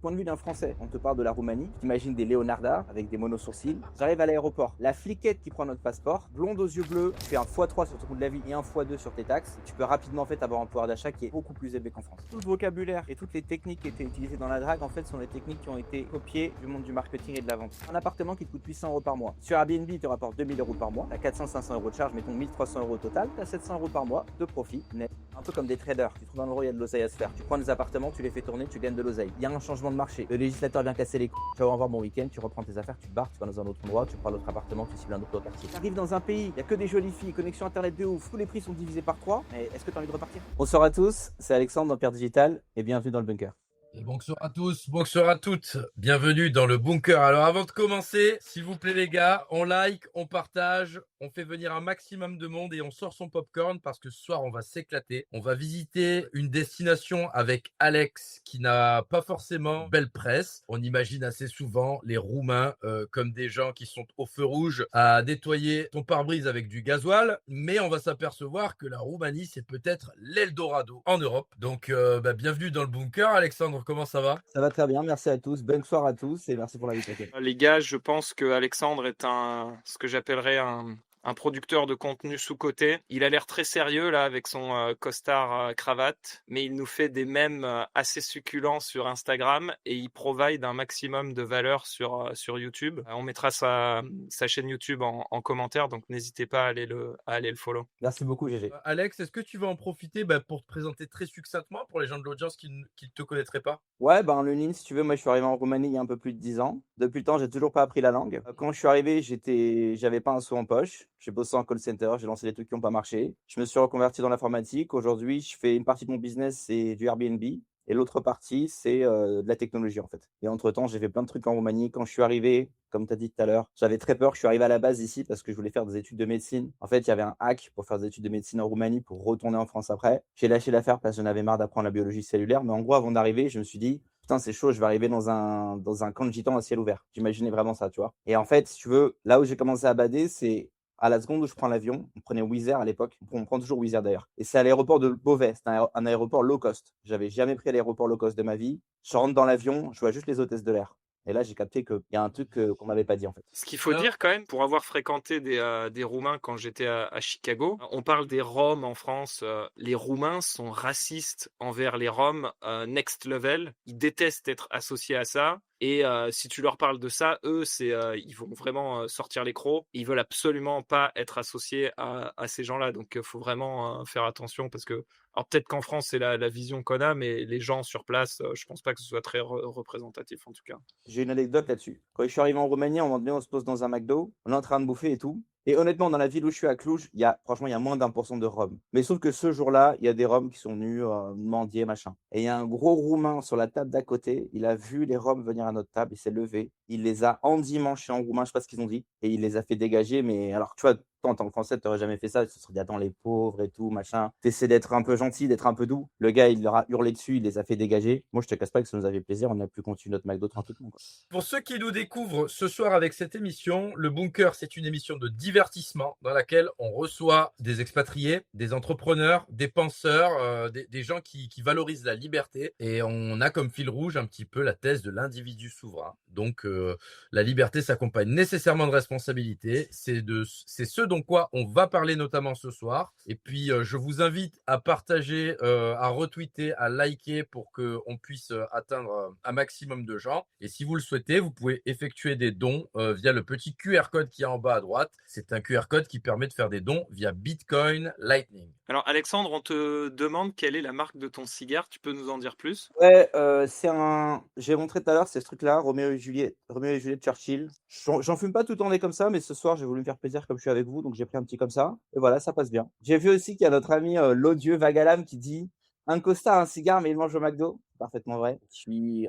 point de vue d'un Français, on te parle de la Roumanie, t'imagines des Leonarda avec des monosourcils. J'arrive à l'aéroport, la fliquette qui prend notre passeport, blonde aux yeux bleus, tu fais un x3 sur ton coût de la vie et un x2 sur tes taxes. Tu peux rapidement en fait avoir un pouvoir d'achat qui est beaucoup plus élevé qu'en France. Tout le vocabulaire et toutes les techniques qui étaient utilisées dans la drague en fait sont des techniques qui ont été copiées du monde du marketing et de la vente. Un appartement qui te coûte 800 euros par mois. Sur Airbnb, il te rapporte 2000 euros par mois, t'as 400-500 euros de charge, mettons 1300 euros au total, t'as 700 euros par mois de profit net. Un peu comme des traders, tu trouves un euro, il y a de l'oseille à se faire. Tu prends des appartements, tu les fais tourner, tu gagnes de l'oseille. Il y a un changement de marché. Le législateur vient casser les couilles. Tu vas avoir bon week-end, tu reprends tes affaires, tu te barres, tu vas dans un autre endroit, tu prends l'autre appartement, tu cibles un autre quartier. Tu arrives dans un pays, il n'y a que des jolies filles, connexion internet de ouf, tous les prix sont divisés par 3. Mais est-ce que tu as envie de repartir? Bonsoir à tous, c'est Alexandre dans Pierre Digital et bienvenue dans le bunker. Et bonsoir à tous, bonsoir à toutes, bienvenue dans le bunker. Alors avant de commencer, s'il vous plaît les gars, on like, on partage, on fait venir un maximum de monde et on sort son popcorn parce que ce soir on va s'éclater. On va visiter une destination avec Alex qui n'a pas forcément belle presse. On imagine assez souvent les Roumains comme des gens qui sont au feu rouge à nettoyer ton pare-brise avec du gasoil, mais on va s'apercevoir que la Roumanie c'est peut-être l'Eldorado en Europe. Donc bienvenue dans le bunker Alexandre. Comment ça va? Ça va très bien, merci à tous, bonsoir à tous et merci pour l'invitation. Les gars, je pense que Alexandre est ce que j'appellerais un producteur de contenu sous-coté. Il a l'air très sérieux là avec son costard cravate, mais il nous fait des mèmes assez succulents sur Instagram et il provide un maximum de valeur sur YouTube. On mettra sa chaîne YouTube en commentaire, donc n'hésitez pas à aller le follow. Merci beaucoup GG. Alex, est-ce que tu vas en profiter pour te présenter très succinctement pour les gens de l'audience qui ne te connaîtraient pas? Ouais, ben le NIN, si tu veux, moi je suis arrivé en Roumanie il y a un peu plus de 10 ans. Depuis le temps, j'ai toujours pas appris la langue. Quand je suis arrivé, j'avais pas un sou en poche. J'ai bossé en call center, j'ai lancé des trucs qui n'ont pas marché. Je me suis reconverti dans l'informatique. Aujourd'hui, je fais une partie de mon business, c'est du Airbnb. Et l'autre partie, c'est de la technologie en fait. Et entre-temps, j'ai fait plein de trucs en Roumanie. Quand je suis arrivé, comme tu as dit tout à l'heure, j'avais très peur. Je suis arrivé à la base ici parce que je voulais faire des études de médecine. En fait, il y avait un hack pour faire des études de médecine en Roumanie pour retourner en France après. J'ai lâché l'affaire parce que j'en avais marre d'apprendre la biologie cellulaire. Mais en gros, avant d'arriver, je me suis dit, putain, c'est chaud, je vais arriver dans un camp de gitans à ciel ouvert. J'imaginais vraiment ça, tu vois. Et en fait, si tu veux, là où j'ai commencé à bader, c'est à la seconde où je prends l'avion. On prenait Wizz Air à l'époque. On prend toujours Wizz Air d'ailleurs. Et c'est à l'aéroport de Beauvais. C'est un aéroport low cost. J'avais jamais pris l'aéroport low cost de ma vie. Je rentre dans l'avion, je vois juste les hôtesses de l'air. Et là, j'ai capté qu'il y a un truc qu'on m'avait pas dit en fait. Ce qu'il faut Alors, dire quand même, pour avoir fréquenté des Roumains quand j'étais à Chicago, on parle des Roms en France. Les Roumains sont racistes envers les Roms, next level. Ils détestent être associés à ça. Et si tu leur parles de ça, eux, ils vont vraiment sortir les crocs. Ils veulent absolument pas être associés à ces gens-là. Donc, il faut vraiment faire attention parce que, alors peut-être qu'en France, c'est la vision qu'on a, mais les gens sur place, je pense pas que ce soit très représentatif en tout cas. J'ai une anecdote là-dessus. Quand je suis arrivé en Roumanie, à un moment donné, on se pose dans un McDo, on est en train de bouffer et tout. Et honnêtement, dans la ville où je suis à Cluj, franchement, il y a moins d'1% de Roms. Mais sauf que ce jour-là, il y a des Roms qui sont venus mendier, machin. Et il y a un gros Roumain sur la table d'à côté. Il a vu les Roms venir à notre table, il s'est levé. Il les a endimanchés en roumain, je sais pas ce qu'ils ont dit. Et il les a fait dégager. Mais alors, tu vois, toi, en tant que Français, tu n'aurais jamais fait ça. Tu te serais dit, attends, les pauvres et tout, machin. T'essaies d'être un peu gentil, d'être un peu doux. Le gars, il leur a hurlé dessus, il les a fait dégager. Moi, je te casse pas que ça nous avait plaisir. On a pu continuer notre McDo tranquillement, quoi. pour ceux qui nous découvrent ce soir avec cette émission, le bunker, c'est une émission de divertissement dans laquelle on reçoit des expatriés, des entrepreneurs, des penseurs, des gens qui valorisent la liberté. Et on a comme fil rouge un petit peu la thèse de l'individu souverain. Donc, la liberté s'accompagne nécessairement de responsabilité. C'est ce dont quoi on va parler notamment ce soir. Et puis, je vous invite à partager, à retweeter, à liker pour qu'on puisse atteindre un maximum de gens. Et si vous le souhaitez, vous pouvez effectuer des dons via le petit QR code qui est en bas à droite. C'est un QR code qui permet de faire des dons via Bitcoin Lightning. Alors Alexandre, on te demande quelle est la marque de ton cigare. Tu peux nous en dire plus? Ouais, j'ai montré tout à l'heure, c'est ce truc-là, Roméo et Juliette Churchill. J'en fume pas tout le temps des comme ça, mais ce soir, j'ai voulu me faire plaisir comme je suis avec vous, donc j'ai pris un petit comme ça. Et voilà, ça passe bien. J'ai vu aussi qu'il y a notre ami l'odieux Vagalam qui dit un costard, un cigare, mais il mange au McDo. C'est parfaitement vrai.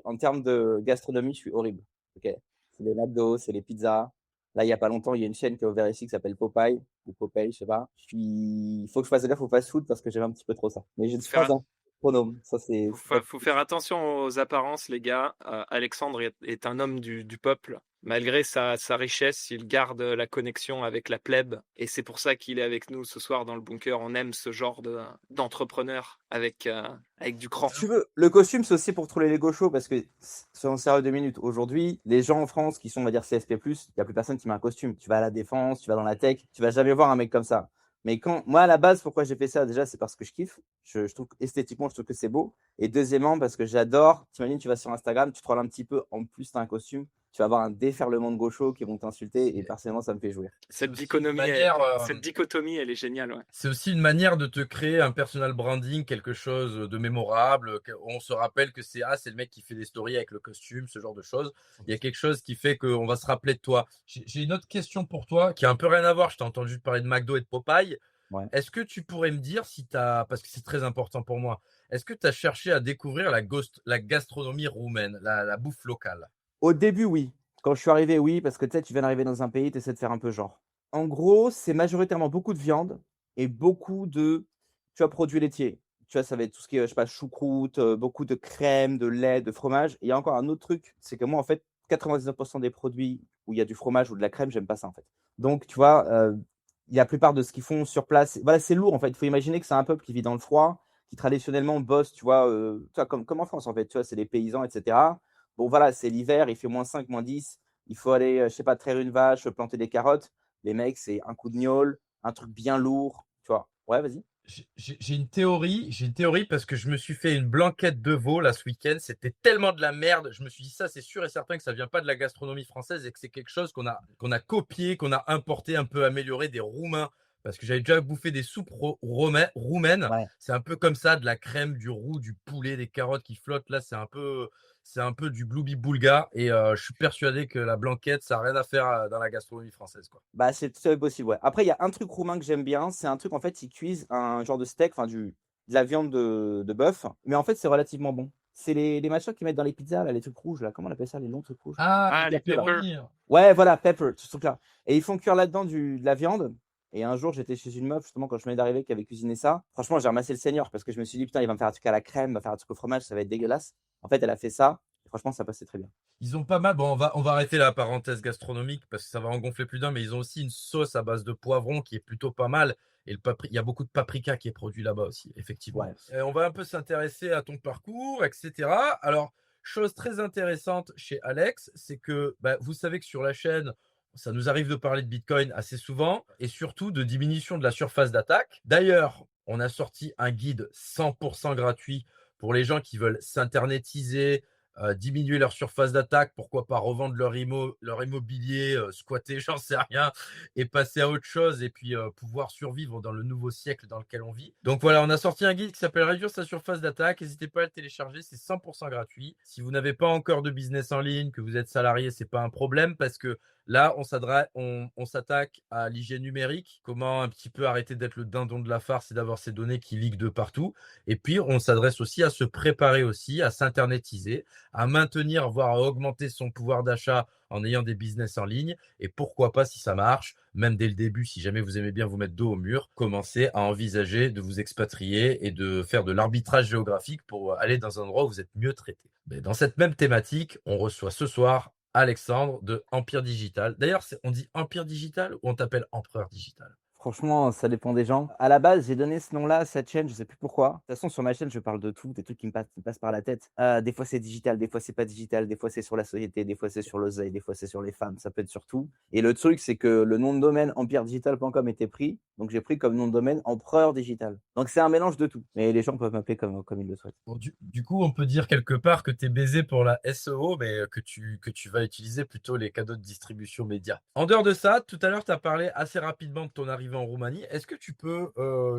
En termes de gastronomie, je suis horrible. Ok. C'est les McDo, c'est les pizzas. Là, il y a pas longtemps, il y a une chaîne qui a ouvert ici qui s'appelle Popeye ou Popeye, je sais pas. Il faut que je fasse gaffe au fast-food parce que j'aime un petit peu trop ça. Mais je ne Faut suis faire, pas un pronome. Ça, c'est faut faire attention aux apparences, les gars. Alexandre est un homme du peuple. Malgré sa richesse, il garde la connexion avec la plèbe et c'est pour ça qu'il est avec nous ce soir dans le bunker. On aime ce genre d'entrepreneur avec du cran. Si tu veux, le costume, c'est aussi pour trouver les gauchos parce que, soyons sérieux 2 minutes, aujourd'hui, les gens en France qui sont, on va dire, CSP+, il n'y a plus personne qui met un costume. Tu vas à la défense, tu vas dans la tech, tu vas jamais voir un mec comme ça. Mais moi, à la base, pourquoi j'ai fait ça? Déjà, c'est parce que je kiffe. Je trouve esthétiquement, je trouve que c'est beau. Et deuxièmement, parce que j'adore. T'imagines, tu vas sur Instagram, tu te trolles un petit peu. En plus, tu as un costume. Tu vas avoir un déferlement de gauchos qui vont t'insulter. Et personnellement, ça me fait jouir. Cette aussi une dichotomie, manière, cette dichotomie, elle est géniale. Ouais. c'est aussi une manière de te créer un personal branding, quelque chose de mémorable. On se rappelle que c'est le mec qui fait des stories avec le costume, ce genre de choses. Il y a quelque chose qui fait qu'on va se rappeler de toi. J'ai une autre question pour toi qui a un peu rien à voir. Je t'ai entendu parler de McDo et de Popeye. Ouais. Est-ce que tu pourrais me dire si tu as, parce que c'est très important pour moi, est-ce que tu as cherché à découvrir la gastronomie roumaine, la bouffe locale? Au début, oui. Quand je suis arrivé, oui, parce que tu sais, tu viens d'arriver dans un pays, tu essaies de faire un peu genre. En gros, c'est majoritairement beaucoup de viande et beaucoup de, tu vois, produits laitiers. Tu vois, ça va être tout ce qui est, je sais pas, choucroute, beaucoup de crème, de lait, de fromage. Et il y a encore un autre truc, c'est que moi, en fait, 99% des produits où il y a du fromage ou de la crème, j'aime pas ça, en fait. Donc, tu vois, la plupart de ce qu'ils font sur place, voilà, c'est lourd, en fait. Il faut imaginer que c'est un peuple qui vit dans le froid, qui traditionnellement bosse, tu vois, comme en France, en fait. Tu vois, c'est des paysans, etc. Bon, voilà, c'est l'hiver, il fait -5, -10. Il faut aller, je sais pas, traire une vache, planter des carottes. Les mecs, c'est un coup de gnôle, un truc bien lourd, tu vois? Ouais, vas-y. J'ai une théorie parce que je me suis fait une blanquette de veau là ce week-end. C'était tellement de la merde. Je me suis dit ça, c'est sûr et certain que ça vient pas de la gastronomie française et que c'est quelque chose qu'on a copié, qu'on a importé, un peu amélioré des Roumains. Parce que j'avais déjà bouffé des soupes roumaines. Ouais. C'est un peu comme ça, de la crème, du roux, du poulet, des carottes qui flottent. Là, c'est un peu du gloubi-boulga. Et je suis persuadé que la blanquette, ça n'a rien à faire dans la gastronomie française, quoi. Bah, c'est tout à fait possible, ouais. Après, il y a un truc roumain que j'aime bien, c'est un truc, en fait, ils cuisent un genre de steak, enfin de la viande de bœuf, mais en fait, c'est relativement bon. C'est les machins qu'ils mettent dans les pizzas là, les trucs rouges là, comment on appelle ça? Les longs trucs rouges? Ah, les Les peppers. pepperonis. Ouais, voilà, pepper, ce truc-là. Et ils font cuire là-dedans de la viande. Et un jour, j'étais chez une meuf, justement, quand je venais d'arriver, qui avait cuisiné ça. Franchement, j'ai ramassé le seigneur parce que je me suis dit, putain, il va me faire un truc à la crème, il va faire un truc au fromage, ça va être dégueulasse. En fait, elle a fait ça. Et franchement, ça passait très bien. Ils ont pas mal. Bon, on va arrêter la parenthèse gastronomique parce que ça va en gonfler plus d'un, mais ils ont aussi une sauce à base de poivron qui est plutôt pas mal. Et il y a beaucoup de paprika qui est produit là-bas aussi, effectivement. Ouais. On va un peu s'intéresser à ton parcours, etc. Alors, chose très intéressante chez Alex, c'est que bah, vous savez que sur la chaîne, ça nous arrive de parler de Bitcoin assez souvent et surtout de diminution de la surface d'attaque. D'ailleurs, on a sorti un guide 100% gratuit pour les gens qui veulent s'internetiser, diminuer leur surface d'attaque, pourquoi pas revendre leur immobilier, squatter, j'en sais rien, et passer à autre chose et puis pouvoir survivre dans le nouveau siècle dans lequel on vit. Donc voilà, on a sorti un guide qui s'appelle Réduire sa surface d'attaque. N'hésitez pas à le télécharger, c'est 100% gratuit. Si vous n'avez pas encore de business en ligne, que vous êtes salarié, c'est pas un problème parce que là, on s'attaque à l'hygiène numérique, comment un petit peu arrêter d'être le dindon de la farce et d'avoir ces données qui leakent de partout. Et puis, on s'adresse aussi à se préparer aussi, à s'internetiser, à maintenir, voire à augmenter son pouvoir d'achat en ayant des business en ligne. Et pourquoi pas, si ça marche, même dès le début, si jamais vous aimez bien vous mettre dos au mur, commencer à envisager de vous expatrier et de faire de l'arbitrage géographique pour aller dans un endroit où vous êtes mieux traité. Mais dans cette même thématique, on reçoit ce soir Alexandre de Empire Digital. D'ailleurs, on dit Empire Digital ou on t'appelle Empereur Digital? Franchement, ça dépend des gens. À la base, j'ai donné ce nom-là à cette chaîne, je sais plus pourquoi. De toute façon, sur ma chaîne, je parle de tout, des trucs qui me passent par la tête. Des fois, c'est digital, des fois, c'est pas digital, des fois, c'est sur la société, des fois, c'est sur l'oseille, des fois, c'est sur les femmes, ça peut être sur tout. Et le truc, c'est que le nom de domaine empiredigital.com était pris, donc j'ai pris comme nom de domaine Empereur Digital. Donc c'est un mélange de tout. Mais les gens peuvent m'appeler comme ils le souhaitent. Bon, du coup, on peut dire quelque part que tu es baisé pour la SEO, mais que tu vas utiliser plutôt les canaux de distribution média. En dehors de ça, tout à l'heure, tu as parlé assez rapidement de ton arrivée en Roumanie. Est-ce que tu peux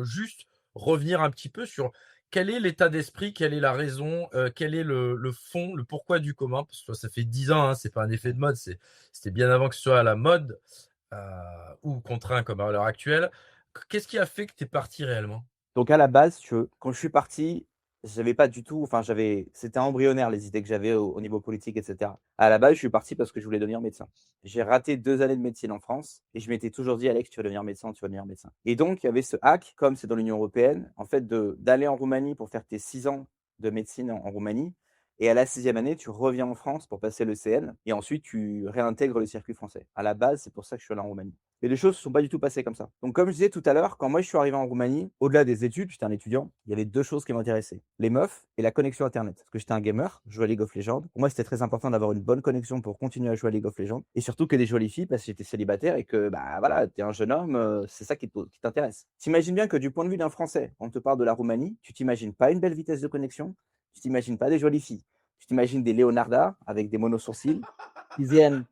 juste revenir un petit peu sur quel est l'état d'esprit, quelle est la raison, quel est le fond, le pourquoi du comment? Parce que toi, ça fait 10 ans, hein, c'est pas un effet de mode, c'était bien avant que ce soit à la mode ou contraint comme à l'heure actuelle. Qu'est-ce qui a fait que tu es parti réellement? Donc à la base, si tu veux, quand je suis parti, j'avais pas du tout, enfin c'était embryonnaire les idées que j'avais au niveau politique, etc. À la base, je suis parti parce que je voulais devenir médecin. J'ai raté 2 années de médecine en France et je m'étais toujours dit: «Alex, tu vas devenir médecin, tu vas devenir médecin». Et donc il y avait ce hack, comme c'est dans l'Union européenne, en fait, d'aller en Roumanie pour faire tes 6 ans de médecine en Roumanie Et à la 6e année, tu reviens en France pour passer le CN et ensuite tu réintègres le circuit français. À la base, c'est pour ça que je suis allé en Roumanie. Et les choses ne sont pas du tout passées comme ça. Donc comme je disais tout à l'heure, quand moi je suis arrivé en Roumanie, au-delà des études, j'étais un étudiant, il y avait 2 choses qui m'intéressaient: les meufs et la connexion internet. Parce que j'étais un gamer, je jouais à League of Legends. Pour moi, c'était très important d'avoir une bonne connexion pour continuer à jouer à League of Legends et surtout que des jolies filles parce que j'étais célibataire et que bah voilà, tu es un jeune homme, c'est ça qui t'intéresse. Tu bien que du point de vue d'un Français, on te parle de la Roumanie, tu t'imagines pas une belle vitesse de connexion, tu t'imagines pas des jolies filles. Tu t'imagines des Leonarda avec des monosourcils qui viennent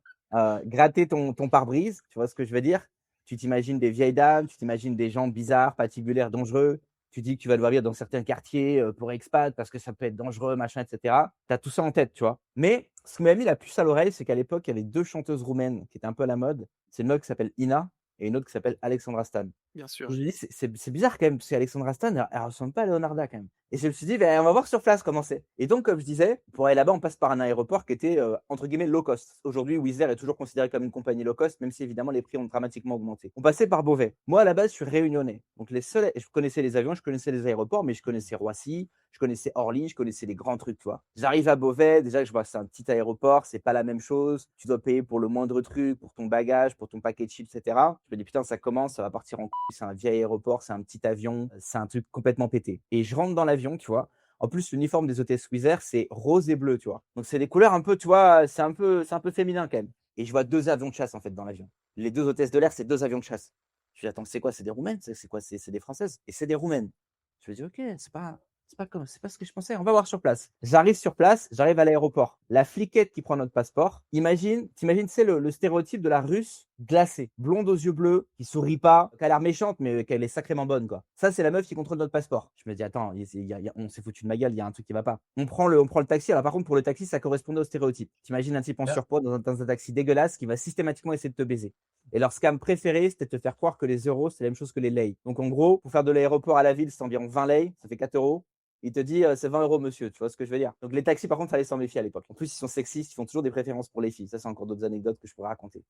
gratter ton pare-brise, tu vois ce que je veux dire? Tu t'imagines des vieilles dames, tu t'imagines des gens bizarres, patibulaires, dangereux. Tu dis que tu vas devoir vivre dans certains quartiers pour expat parce que ça peut être dangereux, machin, etc. Tu as tout ça en tête, tu vois. Mais ce qui m'a mis la puce à l'oreille, c'est qu'à l'époque, il y avait 2 chanteuses roumaines qui étaient un peu à la mode. C'est une meuf qui s'appelle Ina et une autre qui s'appelle Alexandra Stan. Bien Je sûr. me dis, c'est bizarre quand même, parce qu'Alexandra Stan, elle ressemble pas à Leonarda quand même. Et je me suis dit, ben, on va voir sur place comment c'est. Et donc, comme je disais, pour aller là-bas, on passe par un aéroport qui était, entre guillemets, low cost. Aujourd'hui, Wizz Air est toujours considéré comme une compagnie low cost, même si évidemment les prix ont dramatiquement augmenté. On passait par Beauvais. Moi, à la base, je suis réunionnais. Donc, je connaissais les avions, je connaissais les aéroports, mais je connaissais Roissy, je connaissais Orly, je connaissais les grands trucs, tu vois. J'arrive à Beauvais, déjà, je vois que c'est un petit aéroport, c'est pas la même chose. Tu dois payer pour le moindre truc, pour ton bagage, pour ton paquet de chips, etc. Je me dis, putain, ça commence, ça va partir en couille, c'est un vieil aéroport, c'est un petit avion, c'est un truc complètement pété. Et je rentre dans l'avion, tu vois. En plus, l'uniforme des hôtesses Wizz Air, c'est rose et bleu, tu vois. Donc, c'est des couleurs un peu, tu vois, c'est un peu féminin quand même. Et je vois 2 avions de chasse, en fait, dans l'avion. Les 2 hôtesses de l'air, c'est 2 avions de chasse. Je dis, attends, c'est quoi? C'est des Roumaines? C'est quoi? C'est des Françaises? Et c'est des Roumaines. Je me dis, ok, c'est pas ce que je pensais. On va voir sur place. J'arrive sur place, j'arrive à l'aéroport. La fliquette qui prend notre passeport. T'imagines, c'est le stéréotype de la Russe glacée, blonde aux yeux bleus, qui sourit pas, qui a l'air méchante, mais qu'elle est sacrément bonne, quoi. Ça, c'est la meuf qui contrôle notre passeport. Je me dis, attends, on s'est foutu de ma gueule, il y a un truc qui va pas. On prend le taxi. Alors, par contre, pour le taxi, ça correspondait au stéréotype. T'imagines un type en surpoids dans un taxi dégueulasse qui va systématiquement essayer de te baiser. Et leur scam préféré, c'était de te faire croire que les euros, c'est la même chose que les lei. Donc, en gros, pour faire de l'aéroport à la ville, c'est environ 20 lei, ça fait 4 euros. Il te dit, c'est 20 euros, monsieur, tu vois ce que je veux dire? Donc, les taxis, par contre, fallait s'en méfier à l'époque. En plus, ils sont sexistes, ils font toujours des préférences pour les filles. Ça, c'est encore d'autres anecdotes que je pourrais raconter.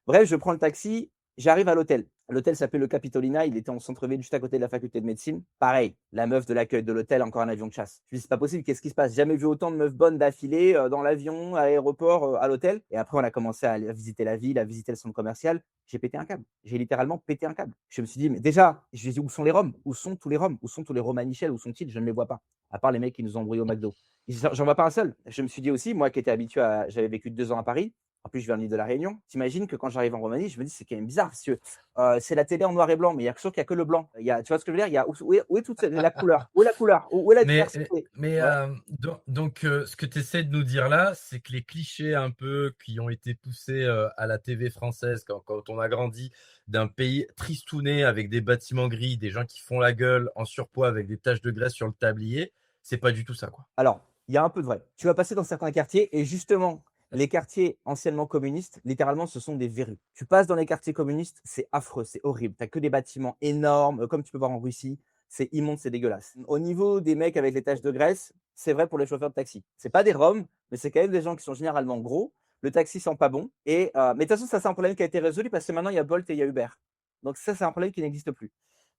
Bref, je prends le taxi, j'arrive à l'hôtel. L'hôtel s'appelait le Capitolina, il était en centre-ville, juste à côté de la faculté de médecine. Pareil, la meuf de l'accueil de l'hôtel, encore un avion de chasse. Je me dis, c'est pas possible, qu'est-ce qui se passe? Jamais vu autant de meufs bonnes d'affilée dans l'avion, à l'aéroport, à l'hôtel. Et après, on a commencé à visiter la ville, à visiter le centre commercial. J'ai pété un câble. J'ai littéralement pété un câble. Je me suis dit, mais déjà, je me dis, où sont les Roms? Où sont tous les Roms? Où sont tous les Romanichels? Où sont-ils? Je ne les vois pas. À part les mecs qui nous ont embrouillés au McDo. J'en vois pas un seul. Je me suis dit aussi, moi qui étais habitué à. J'avais vécu 2 ans à Paris. En plus, je viens de l'île de la Réunion. T'imagines que quand j'arrive en Roumanie, je me dis, c'est quand même bizarre parce que c'est la télé en noir et blanc, mais il y a que qu'il y a que le blanc. Tu vois ce que je veux dire? Où est toute la couleur? Où est la couleur? Où est la Mais, diversité? mais Ouais. donc, ce que tu essaies de nous dire là, c'est que les clichés un peu qui ont été poussés à la TV française quand on a grandi d'un pays tristouné avec des bâtiments gris, des gens qui font la gueule en surpoids avec des taches de graisse sur le tablier, c'est pas du tout ça, quoi. Alors, il y a un peu de vrai. Tu vas passer dans certains quartiers et justement, les quartiers anciennement communistes, littéralement, ce sont des verrues. Tu passes dans les quartiers communistes, c'est affreux, c'est horrible. Tu as que des bâtiments énormes, comme tu peux voir en Russie. C'est immonde, c'est dégueulasse. Au niveau des mecs avec les taches de graisse, c'est vrai pour les chauffeurs de taxi. C'est pas des Roms, mais c'est quand même des gens qui sont généralement gros. Le taxi sent pas bon. Mais de toute façon, ça, c'est un problème qui a été résolu parce que maintenant, il y a Bolt et il y a Uber. Donc ça, c'est un problème qui n'existe plus.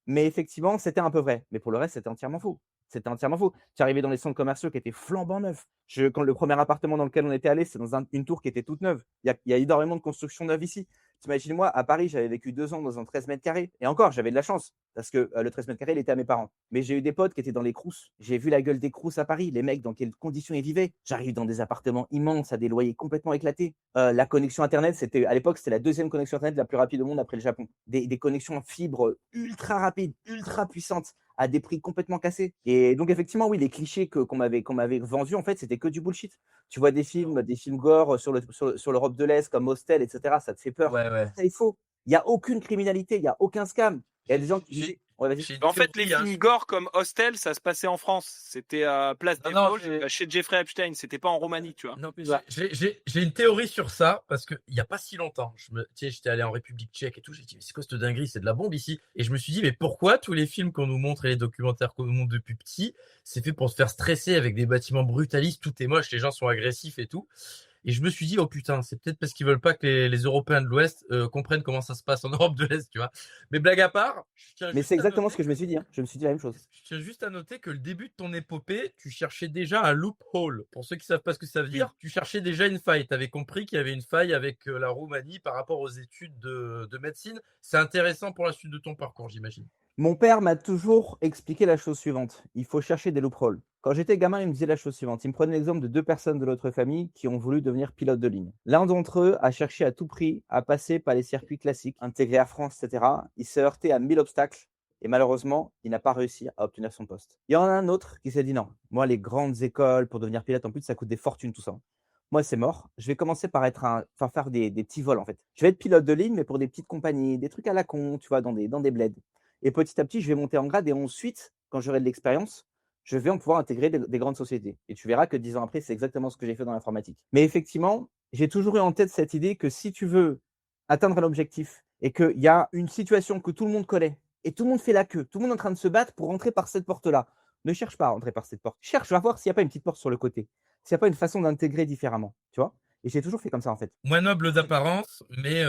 Mais effectivement, c'était un peu vrai. Mais pour le reste, c'était entièrement faux. C'était entièrement faux. Tu arrivais dans les centres commerciaux qui étaient flambant neufs. Quand le premier appartement dans lequel on était allé, c'est dans une tour qui était toute neuve. Il y a énormément de constructions neuves ici. T'imagines-moi, à Paris, j'avais vécu 2 ans dans un 13 mètres carrés. Et encore, j'avais de la chance parce que le 13 mètres carrés, il était à mes parents. Mais j'ai eu des potes qui étaient dans les crousses. J'ai vu la gueule des crousses à Paris, les mecs dans quelles conditions ils vivaient. J'arrive dans des appartements immenses à des loyers complètement éclatés. La connexion Internet, à l'époque, c'était la 2e connexion Internet la plus rapide au monde après le Japon. Des connexions en fibre ultra rapides, ultra puissantes à des prix complètement cassés. Et donc, effectivement, oui, les clichés qu'on m'avait vendus, en fait, c'était que du bullshit. Tu vois des films gore sur l'Europe de l'Est comme Hostel, etc. Ça te fait peur. Ouais, ouais. Ça, il faut. Il n'y a aucune criminalité, il n'y a aucun scam. Il y a des gens qui J'ai- disaient. Ouais, vas-y. j'ai une En fait, les théorie, hein. films gore comme Hostel, ça se passait en France. C'était à Place des Non, Vosges, chez Jeffrey Epstein. C'était pas en Roumanie, tu vois. non, mais Ouais. j'ai une théorie sur ça parce qu'il n'y a pas si longtemps, j'étais allé en République tchèque et tout, j'ai dit, mais c'est quoi cette dinguerie, c'est de la bombe ici. Et je me suis dit, mais pourquoi tous les films qu'on nous montre et les documentaires qu'on nous montre depuis petit, c'est fait pour se faire stresser avec des bâtiments brutalistes, tout est moche, les gens sont agressifs et tout. Et je me suis dit, oh putain, c'est peut-être parce qu'ils veulent pas que les Européens de l'Ouest comprennent comment ça se passe en Europe de l'Est, tu vois. Mais blague à part, je tiens Mais juste c'est à exactement ce noter, que je me suis dit, hein. Je me suis dit la même chose. que le début de ton épopée, tu cherchais déjà un loophole. Pour ceux qui savent pas ce que ça veut Oui. dire, tu cherchais déjà une faille. Tu avais compris qu'il y avait une faille avec la Roumanie par rapport aux études de médecine. C'est intéressant pour la suite de ton parcours, j'imagine. Mon père m'a toujours expliqué la chose suivante: il faut chercher des loopholes. Quand j'étais gamin, il me disait la chose suivante. Il me prenait l'exemple de 2 personnes de notre famille qui ont voulu devenir pilotes de ligne. L'un d'entre eux a cherché à tout prix à passer par les circuits classiques, intégrer Air France, et cetera. Il s'est heurté à 1000 obstacles et malheureusement, il n'a pas réussi à obtenir son poste. Il y en a un autre qui s'est dit: «Non, moi les grandes écoles pour devenir pilote, en plus ça coûte des fortunes tout ça. Moi c'est mort, je vais commencer par faire des petits vols en fait. Je vais être pilote de ligne mais pour des petites compagnies, des trucs à la con, tu vois, dans des bleds. Et petit à petit, je vais monter en grade et ensuite, quand j'aurai de l'expérience, je vais en pouvoir intégrer des grandes sociétés. Et tu verras que 10 ans après, c'est exactement ce que j'ai fait dans l'informatique. Mais effectivement, j'ai toujours eu en tête cette idée que si tu veux atteindre un objectif et qu'il y a une situation que tout le monde connaît et tout le monde fait la queue, tout le monde est en train de se battre pour rentrer par cette porte-là, ne cherche pas à rentrer par cette porte. Cherche à voir s'il n'y a pas une petite porte sur le côté, s'il n'y a pas une façon d'intégrer différemment, tu vois. Et j'ai toujours fait comme ça en fait. Moins noble d'apparence, mais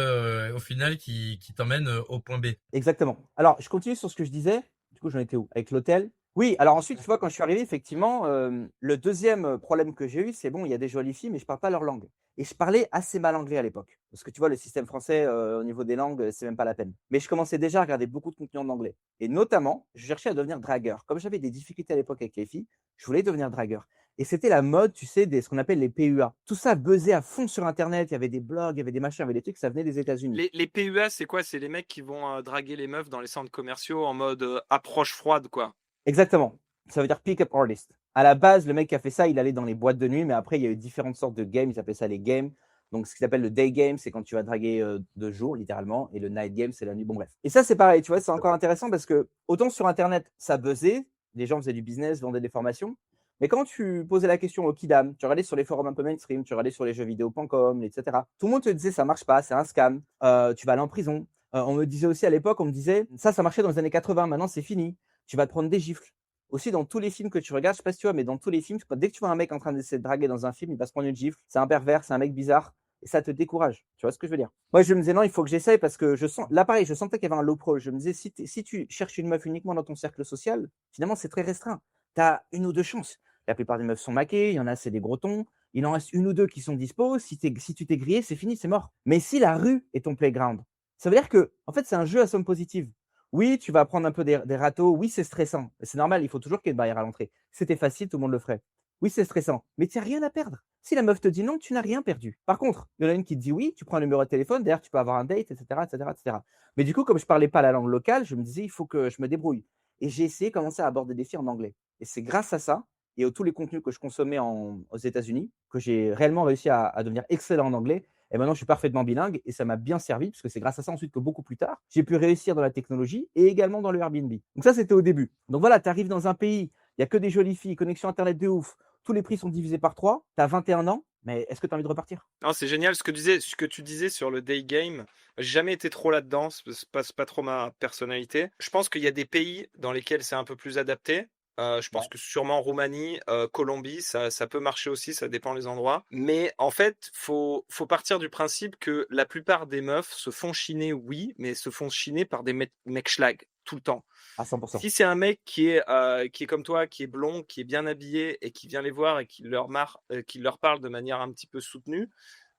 au final qui t'emmène au point B. Exactement. Alors, je continue sur ce que je disais. Du coup, j'en étais où? Avec l'hôtel? Oui, alors ensuite, tu vois, quand je suis arrivé, effectivement, le deuxième problème que j'ai eu, c'est bon, il y a des jolies filles, mais je parle pas leur langue et je parlais assez mal anglais à l'époque. Parce que tu vois, le système français, au niveau des langues, c'est même pas la peine. Mais je commençais déjà à regarder beaucoup de contenu en anglais et notamment, je cherchais à devenir dragueur. Comme j'avais des difficultés à l'époque avec les filles, je voulais devenir dragueur et c'était la mode, tu sais, des ce qu'on appelle les PUA. Tout ça buzzait à fond sur internet, il y avait des blogs, il y avait des machins, il y avait des trucs, ça venait des États-Unis. Les PUA, c'est quoi? C'est les mecs qui vont draguer les meufs dans les centres commerciaux en mode approche froide, quoi. Exactement. Ça veut dire pick-up artist. À la base, le mec qui a fait ça, il allait dans les boîtes de nuit, mais après, il y a eu différentes sortes de games. Ils appelaient ça les games. Donc, ce qu'ils appellent le day game, c'est quand tu vas draguer de jour, littéralement, et le night game, c'est la nuit. Bon, bref. Et ça, c'est pareil, tu vois, c'est encore intéressant parce que autant sur Internet, ça buzzait, les gens faisaient du business, vendaient des formations. Mais quand tu posais la question au kidam, tu regardais sur les forums un peu mainstream, tu regardais sur les jeuxvideo.com, etc. Tout le monde te disait ça marche pas, c'est un scam, tu vas aller en prison. On me disait aussi à l'époque, on me disait ça marchait dans les années 80, maintenant c'est fini, tu vas te prendre des gifles. Aussi, dans tous les films que tu regardes, je sais pas si tu vois, mais dans tous les films, dès que tu vois un mec en train d'essayer de draguer dans un film, il va se prendre une gifle. C'est un pervers, c'est un mec bizarre, et ça te décourage. Tu vois ce que je veux dire? Moi, je me disais non, il faut que j'essaye parce que là pareil, je sentais qu'il y avait un low pro. Je me disais si tu cherches une meuf uniquement dans ton cercle social, finalement c'est très restreint. Tu as une ou deux chances. La plupart des meufs sont maquées, il y en a c'est des gros tons. Il en reste une ou deux qui sont dispo. Si tu t'es grillé, c'est fini, c'est mort. Mais si la rue est ton playground, ça veut dire que en fait c'est un jeu à somme positive. Oui, tu vas prendre un peu des râteaux. Oui, c'est stressant. C'est normal, il faut toujours qu'il y ait une barrière à l'entrée. Si c'était facile, tout le monde le ferait. Oui, c'est stressant, mais tu n'as rien à perdre. Si la meuf te dit non, tu n'as rien perdu. Par contre, il y en a une qui te dit oui, tu prends un numéro de téléphone, d'ailleurs, tu peux avoir un date, etc., etc., etc. Mais du coup, comme je parlais pas la langue locale, je me disais, il faut que je me débrouille. Et j'ai essayé de commencer à aborder des filles en anglais. Et c'est grâce à ça et à tous les contenus que je consommais aux États-Unis que j'ai réellement réussi à devenir excellent en anglais. Et maintenant, je suis parfaitement bilingue et ça m'a bien servi parce que c'est grâce à ça ensuite que beaucoup plus tard, j'ai pu réussir dans la technologie et également dans le Airbnb. Donc ça, c'était au début. Donc voilà, tu arrives dans un pays, il n'y a que des jolies filles, connexion Internet de ouf, tous les prix sont divisés par 3, tu as 21 ans, mais est-ce que tu as envie de repartir? Non, c'est génial ce que tu disais sur le day game. J'ai jamais été trop là-dedans, c'est pas trop ma personnalité. Je pense qu'il y a des pays dans lesquels c'est un peu plus adapté. Je pense Ouais. que sûrement Roumanie, Colombie, ça peut marcher aussi, ça dépend les endroits. Mais en fait, faut partir du principe que la plupart des meufs se font chiner, oui, mais se font chiner par des mecs schlag tout le temps. À 100%. Si c'est un mec qui est comme toi, qui est blond, qui est bien habillé et qui vient les voir et qui leur parle de manière un petit peu soutenue,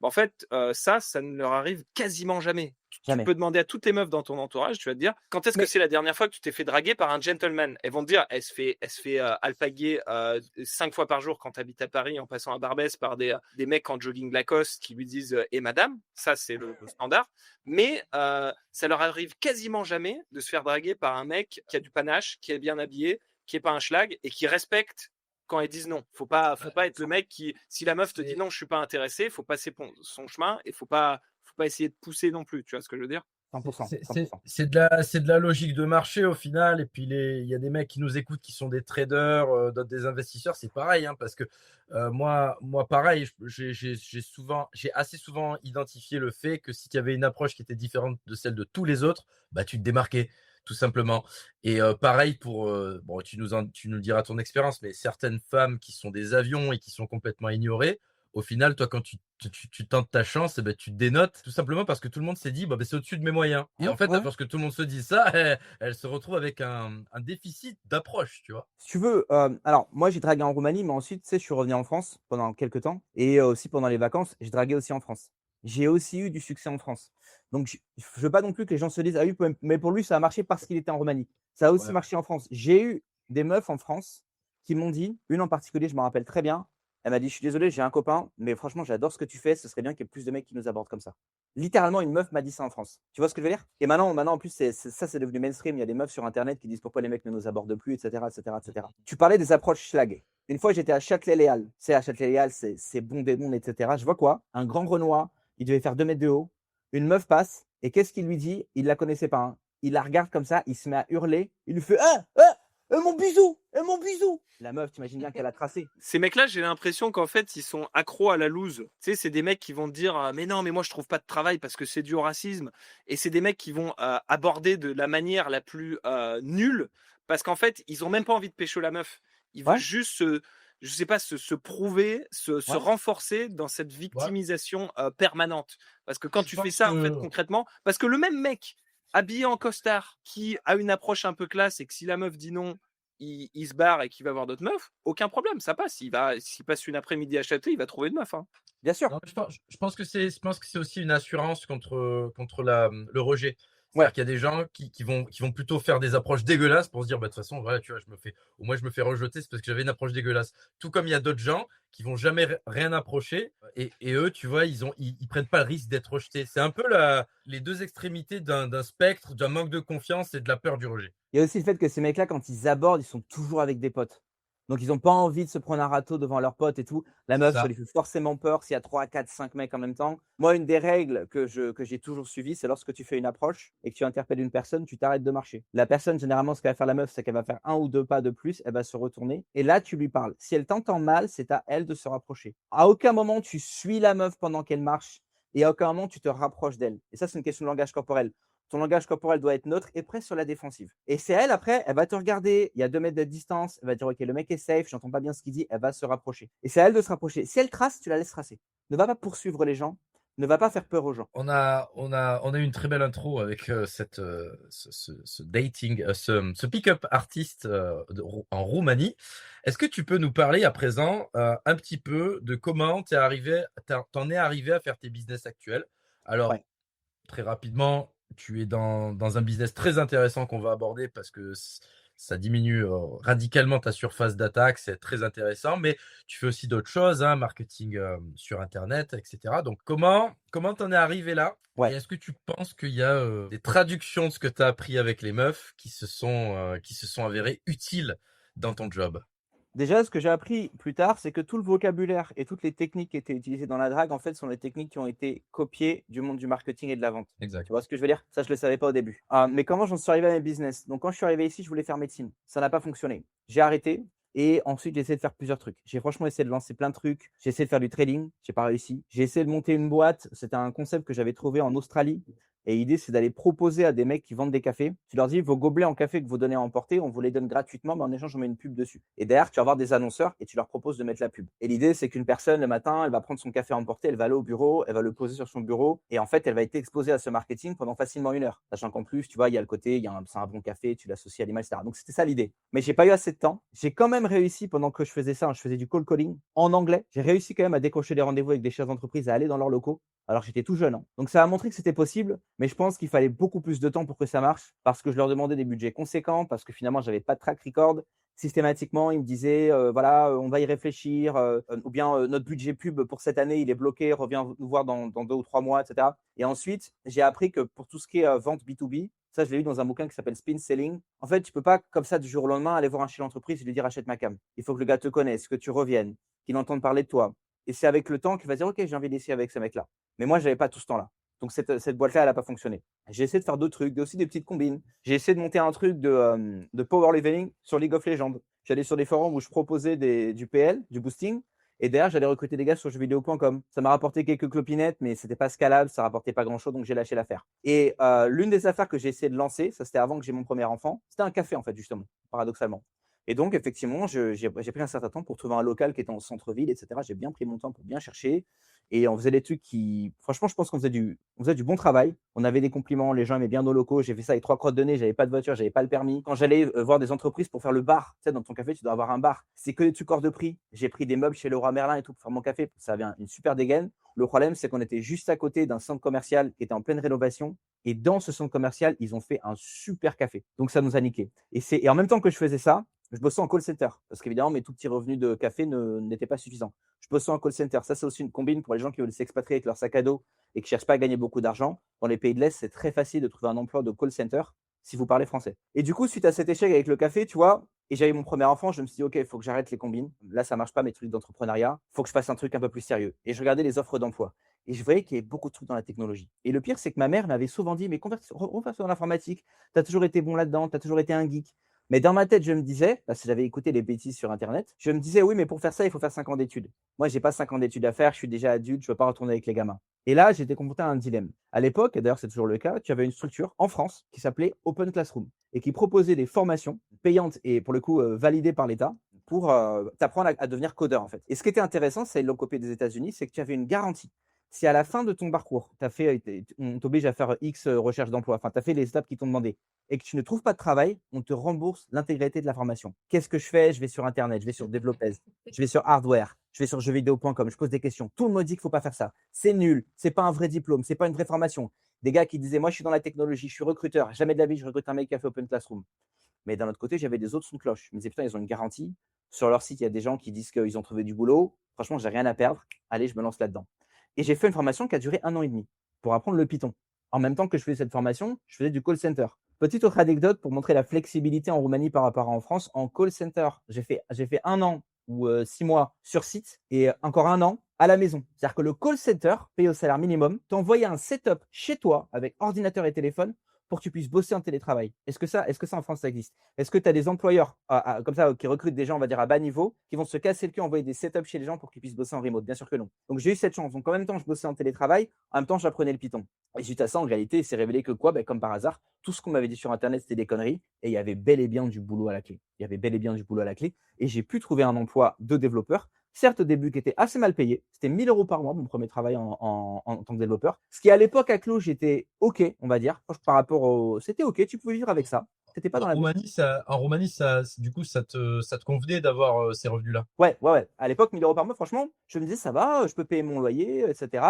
en fait, ça ne leur arrive quasiment jamais. Tu Jamais. peux demander à toutes les meufs dans ton entourage, tu vas te dire, quand est-ce que Mais c'est la dernière fois que tu t'es fait draguer par un gentleman? Elles vont te dire, elle se fait alpaguer 5 fois par jour quand tu habites à Paris en passant à Barbès par des mecs en jogging Lacoste qui lui disent et madame, ça c'est le standard. Mais ça leur arrive quasiment jamais de se faire draguer par un mec qui a du panache, qui est bien habillé, qui est pas un schlag et qui respecte quand elles disent non. Faut pas être le mec qui, si la meuf te dit non, je suis pas intéressé, faut passer son chemin et faut pas essayer de pousser non plus. Tu vois ce que je veux dire? 100%. C'est 100%. c'est de la logique de marché au final. Et puis, il y a des mecs qui nous écoutent qui sont des traders, d'autres des investisseurs. C'est pareil, hein, parce que moi, pareil, j'ai assez souvent identifié le fait que si tu avais une approche qui était différente de celle de tous les autres, bah, tu te démarquais, tout simplement. Et pareil pour, bon, tu nous diras ton expérience, mais certaines femmes qui sont des avions et qui sont complètement ignorées, Au final, toi, quand tu tentes ta chance, tu te dénotes tout simplement parce que tout le monde s'est dit, c'est au-dessus de mes moyens. Et en fait, Ouais. parce que tout le monde se dit ça, elle se retrouve avec un déficit d'approche, tu vois. Si tu veux, alors moi j'ai dragué en Roumanie, mais ensuite, tu sais, je suis revenu en France pendant quelques temps et aussi pendant les vacances, j'ai dragué aussi en France. J'ai aussi eu du succès en France. Donc je veux pas non plus que les gens se disent: «Ah oui, mais pour lui ça a marché parce qu'il était en Roumanie». Ça a aussi Ouais. marché en France. J'ai eu des meufs en France qui m'ont dit, une en particulier, je m'en rappelle très bien, elle m'a dit: «Je suis désolée, j'ai un copain, mais franchement j'adore ce que tu fais, ce serait bien qu'il y ait plus de mecs qui nous abordent comme ça». Littéralement, une meuf m'a dit ça en France. Tu vois ce que je veux dire? Et maintenant en plus, c'est devenu mainstream. Il y a des meufs sur internet qui disent: «Pourquoi les mecs ne nous abordent plus?» et cetera, et cetera, et cetera. Tu parlais des approches schlag. Une fois, j'étais à Châtelet-Léal. Tu sais, à Châtelet-Léal, c'est bondé de monde, et cetera. Je vois quoi? Un grand Renoir, il devait faire 2 mètres de haut. Une meuf passe et qu'est-ce qu'il lui dit? Il la connaissait pas, hein. Il la regarde comme ça, il se met à hurler. Il lui fait: «Ah! Ah! Mon bisou! Mon bisou!» La meuf, tu imagines bien qu'elle a tracé. Ces mecs-là, j'ai l'impression qu'en fait, ils sont accros à la loose. Tu sais, c'est des mecs qui vont te dire mais non, mais moi je trouve pas de travail parce que c'est du racisme. Et c'est des mecs qui vont aborder de la manière la plus nulle parce qu'en fait, ils ont même pas envie de pécho la meuf. Ils veulent Ouais, juste je sais pas, se prouver, se ouais, renforcer dans cette Ouais. victimisation permanente. Parce que quand Je tu fais pense ça, en fait, que concrètement, parce que le même mec habillé en costard qui a une approche un peu classe et que si la meuf dit non, il se barre et qu'il va voir d'autres meufs, aucun problème, ça passe. S'il passe une après-midi à Châtelet, il va trouver une meuf, hein. bien sûr. non, je pense que c'est aussi une assurance contre le rejet. C'est-à-dire Ouais. qu'il y a des gens qui vont plutôt faire des approches dégueulasses pour se dire, de toute façon, voilà, tu vois, je me fais rejeter, c'est parce que j'avais une approche dégueulasse. Tout comme il y a d'autres gens qui vont jamais rien approcher et eux, tu vois, ils prennent pas le risque d'être rejetés. C'est un peu les deux extrémités d'un spectre, d'un manque de confiance et de la peur du rejet. Il y a aussi le fait que ces mecs-là, quand ils abordent, ils sont toujours avec des potes. Donc ils ont pas envie de se prendre un râteau devant leurs potes et tout. La C'est meuf, ça ça. lui fait forcément peur s'il y a 3, 4, 5 mecs en même temps. Moi, une des règles que j'ai toujours suivies, c'est lorsque tu fais une approche et que tu interpelles une personne, tu t'arrêtes de marcher. La personne, généralement, ce qu'elle va faire la meuf, c'est qu'elle va faire 1 ou 2 pas de plus, elle va se retourner et là, tu lui parles. Si elle t'entend mal, c'est à elle de se rapprocher. À aucun moment, tu suis la meuf pendant qu'elle marche et à aucun moment, tu te rapproches d'elle. Et ça, c'est une question de langage corporel. Ton langage corporel doit être neutre et presque sur la défensive. Et c'est elle, après, elle va te regarder, il y a 2 mètres de distance, elle va dire: «OK, le mec est safe, j'entends pas bien ce qu'il dit», elle va se rapprocher. Et c'est à elle de se rapprocher. Si elle trace, tu la laisses tracer. Ne va pas poursuivre les gens, ne va pas faire peur aux gens. On a eu une très belle intro avec ce dating, ce pick-up artiste en Roumanie. Est-ce que tu peux nous parler à présent un petit peu de comment t'en es arrivé à faire tes business actuels? Alors, Ouais. très rapidement, tu es dans un business très intéressant qu'on va aborder parce que ça diminue radicalement ta surface d'attaque, c'est très intéressant, mais tu fais aussi d'autres choses, hein, marketing sur Internet, etc. Donc, comment t'en es arrivé là? Et Ouais. est-ce que tu penses qu'il y a des traductions de ce que tu as appris avec les meufs qui se sont avérées utiles dans ton job? Déjà, ce que j'ai appris plus tard, c'est que tout le vocabulaire et toutes les techniques qui étaient utilisées dans la drague, en fait, sont des techniques qui ont été copiées du monde du marketing et de la vente. Exact. Tu vois ce que je veux dire? Ça, je le savais pas au début. Mais comment j'en suis arrivé à mes business? Donc quand je suis arrivé ici, je voulais faire médecine. Ça n'a pas fonctionné. J'ai arrêté et ensuite j'ai essayé de faire plusieurs trucs. J'ai franchement essayé de lancer plein de trucs. J'ai essayé de faire du trading, j'ai pas réussi. J'ai essayé de monter une boîte, c'était un concept que j'avais trouvé en Australie et l'idée, c'est d'aller proposer à des mecs qui vendent des cafés. Tu leur dis: «Vos gobelets en café que vous donnez à emporter, on vous les donne gratuitement, mais en échange, on met une pub dessus». Et derrière, tu vas avoir des annonceurs et tu leur proposes de mettre la pub. Et l'idée, c'est qu'une personne, le matin, elle va prendre son café à emporter, elle va aller au bureau, elle va le poser sur son bureau et en fait, elle va être exposée à ce marketing pendant facilement 1 heure. Sachant qu'en plus, tu vois, il y a le côté, c'est un bon café, tu l'associes à l'image, etc. Donc, c'était ça l'idée. Mais j'ai pas eu assez de temps. J'ai quand même réussi pendant que je faisais ça, je faisais du cold calling en anglais. J'ai réussi quand même à décrocher des rendez-vous avec des chefs d'entreprise, à aller dans leurs locaux. Alors j'étais tout jeune, hein. Donc ça a montré que c'était possible, mais je pense qu'il fallait beaucoup plus de temps pour que ça marche, parce que je leur demandais des budgets conséquents, parce que finalement j'avais pas de track record. Systématiquement, ils me disaient voilà, on va y réfléchir, ou bien notre budget pub pour cette année, il est bloqué, reviens nous voir dans 2 ou 3 mois, etc. Et ensuite, j'ai appris que pour tout ce qui est vente B2B, ça je l'ai lu dans un bouquin qui s'appelle Spin Selling. En fait, tu peux pas comme ça du jour au lendemain aller voir un chef d'entreprise et lui dire achète ma cam. Il faut que le gars te connaisse, que tu reviennes, qu'il entende parler de toi. Et c'est avec le temps qu'il va dire ok, j'ai envie d'essayer avec ce mec-là. Mais moi, j'avais pas tout ce temps-là. Donc cette boîte-là, elle n'a pas fonctionné. J'ai essayé de faire d'autres trucs, aussi des petites combines. J'ai essayé de monter un truc de power leveling sur League of Legends. J'allais sur des forums où je proposais du PL, du boosting, et derrière, j'allais recruter des gars sur jeuxvideo.com. Ça m'a rapporté quelques clopinettes, mais c'était pas scalable, ça rapportait pas grand-chose, donc j'ai lâché l'affaire. Et l'une des affaires que j'ai essayé de lancer, ça c'était avant que j'ai mon premier enfant, c'était un café en fait, justement, paradoxalement. Et donc, effectivement, j'ai pris un certain temps pour trouver un local qui était en centre-ville, et cetera. J'ai bien pris mon temps pour bien chercher et on faisait des trucs qui franchement, je pense qu'on faisait du bon travail. On avait des compliments, les gens aimaient bien nos locaux. J'ai fait ça avec 3 crottes de nez, j'avais pas de voiture, j'avais pas le permis. Quand j'allais, voir des entreprises pour faire le bar, tu sais, dans ton café, tu dois avoir un bar. C'est que des trucs hors de prix. J'ai pris des meubles chez Leroy Merlin et tout pour faire mon café. Ça avait une super dégaine. Le problème, c'est qu'on était juste à côté d'un centre commercial qui était en pleine rénovation et dans ce centre commercial, ils ont fait un super café. Donc ça nous a niqué et en même temps que je faisais ça, je bossais en call center parce qu'évidemment, mes tout petits revenus de café n'étaient pas suffisants. Je bossais en call center. Ça, c'est aussi une combine pour les gens qui veulent s'expatrier avec leur sac à dos et qui ne cherchent pas à gagner beaucoup d'argent. Dans les pays de l'Est, c'est très facile de trouver un emploi de call center si vous parlez français. Et du coup, suite à cet échec avec le café, tu vois, et j'avais mon premier enfant, je me suis dit, OK, il faut que j'arrête les combines. Là, ça ne marche pas, mes trucs d'entrepreneuriat. Il faut que je fasse un truc un peu plus sérieux. Et je regardais les offres d'emploi. Et je voyais qu'il y avait beaucoup de trucs dans la technologie. Et le pire, c'est que ma mère m'avait souvent dit, mais refasse dans l'informatique. Tu as toujours été bon là-dedans, tu as toujours été un geek. Mais dans ma tête, je me disais, parce que j'avais écouté les bêtises sur Internet, je me disais, oui, mais pour faire ça, il faut faire 5 ans d'études. Moi, j'ai pas 5 ans d'études à faire, je suis déjà adulte, je ne veux pas retourner avec les gamins. Et là, j'étais confronté à un dilemme. À l'époque, et d'ailleurs c'est toujours le cas, tu avais une structure en France qui s'appelait Open Classroom et qui proposait des formations payantes et pour le coup validées par l'État pour t'apprendre à devenir codeur en fait. Et ce qui était intéressant, c'est l'ont copié des États-Unis, c'est que tu avais une garantie. Si à la fin de ton parcours, on t'oblige à faire X recherche d'emploi, enfin tu as fait les étapes qui t'ont demandé et que tu ne trouves pas de travail, on te rembourse l'intégralité de la formation. Qu'est-ce que je fais? Je vais sur Internet, je vais sur Developez, je vais sur Hardware, je vais sur jeuxvideo.com, je pose des questions. Tout le monde me dit qu'il ne faut pas faire ça. C'est nul, c'est pas un vrai diplôme, c'est pas une vraie formation. Des gars qui disaient, moi je suis dans la technologie, je suis recruteur, jamais de la vie je recrute un mec qui a fait Open Classroom. Mais d'un autre côté, j'avais des autres sons de cloche. Je me disais, putain, ils ont une garantie. Sur leur site, il y a des gens qui disent qu'ils ont trouvé du boulot. Franchement, j'ai rien à perdre. Allez, je me lance là-dedans. Et j'ai fait une formation qui a duré 1 an et demi pour apprendre le Python. En même temps que je faisais cette formation, je faisais du call center. Petite autre anecdote pour montrer la flexibilité en Roumanie par rapport à en France. En call center, j'ai fait 1 an ou 6 mois sur site et encore 1 an à la maison. C'est-à-dire que le call center, payé au salaire minimum, t'envoyait un setup chez toi avec ordinateur et téléphone pour que tu puisses bosser en télétravail. Est-ce que ça en France, ça existe? Est-ce que tu as des employeurs comme ça qui recrutent des gens, on va dire, à bas niveau, qui vont se casser le cul, envoyer des setups chez les gens pour qu'ils puissent bosser en remote? Bien sûr que non. Donc, j'ai eu cette chance. Donc, en même temps, je bossais en télétravail, en même temps, j'apprenais le Python. Et suite à ça, en réalité, il s'est révélé que quoi? Comme par hasard, tout ce qu'on m'avait dit sur Internet, c'était des conneries et il y avait bel et bien du boulot à la clé. Il y avait bel et bien du boulot à la clé et j'ai pu trouver un emploi de développeur. Certes, au début, qui était assez mal payé. C'était 1 000 € par mois, mon premier travail en tant que développeur. Ce qui, à l'époque, à Clos, j'étais OK, on va dire. Par rapport au. C'était OK, tu pouvais vivre avec ça. C'était pas dans la. En Roumanie, du coup, ça te convenait d'avoir ces revenus-là? Ouais, ouais, ouais. À l'époque, 1 000 € par mois, franchement, je me disais, ça va, je peux payer mon loyer, etc.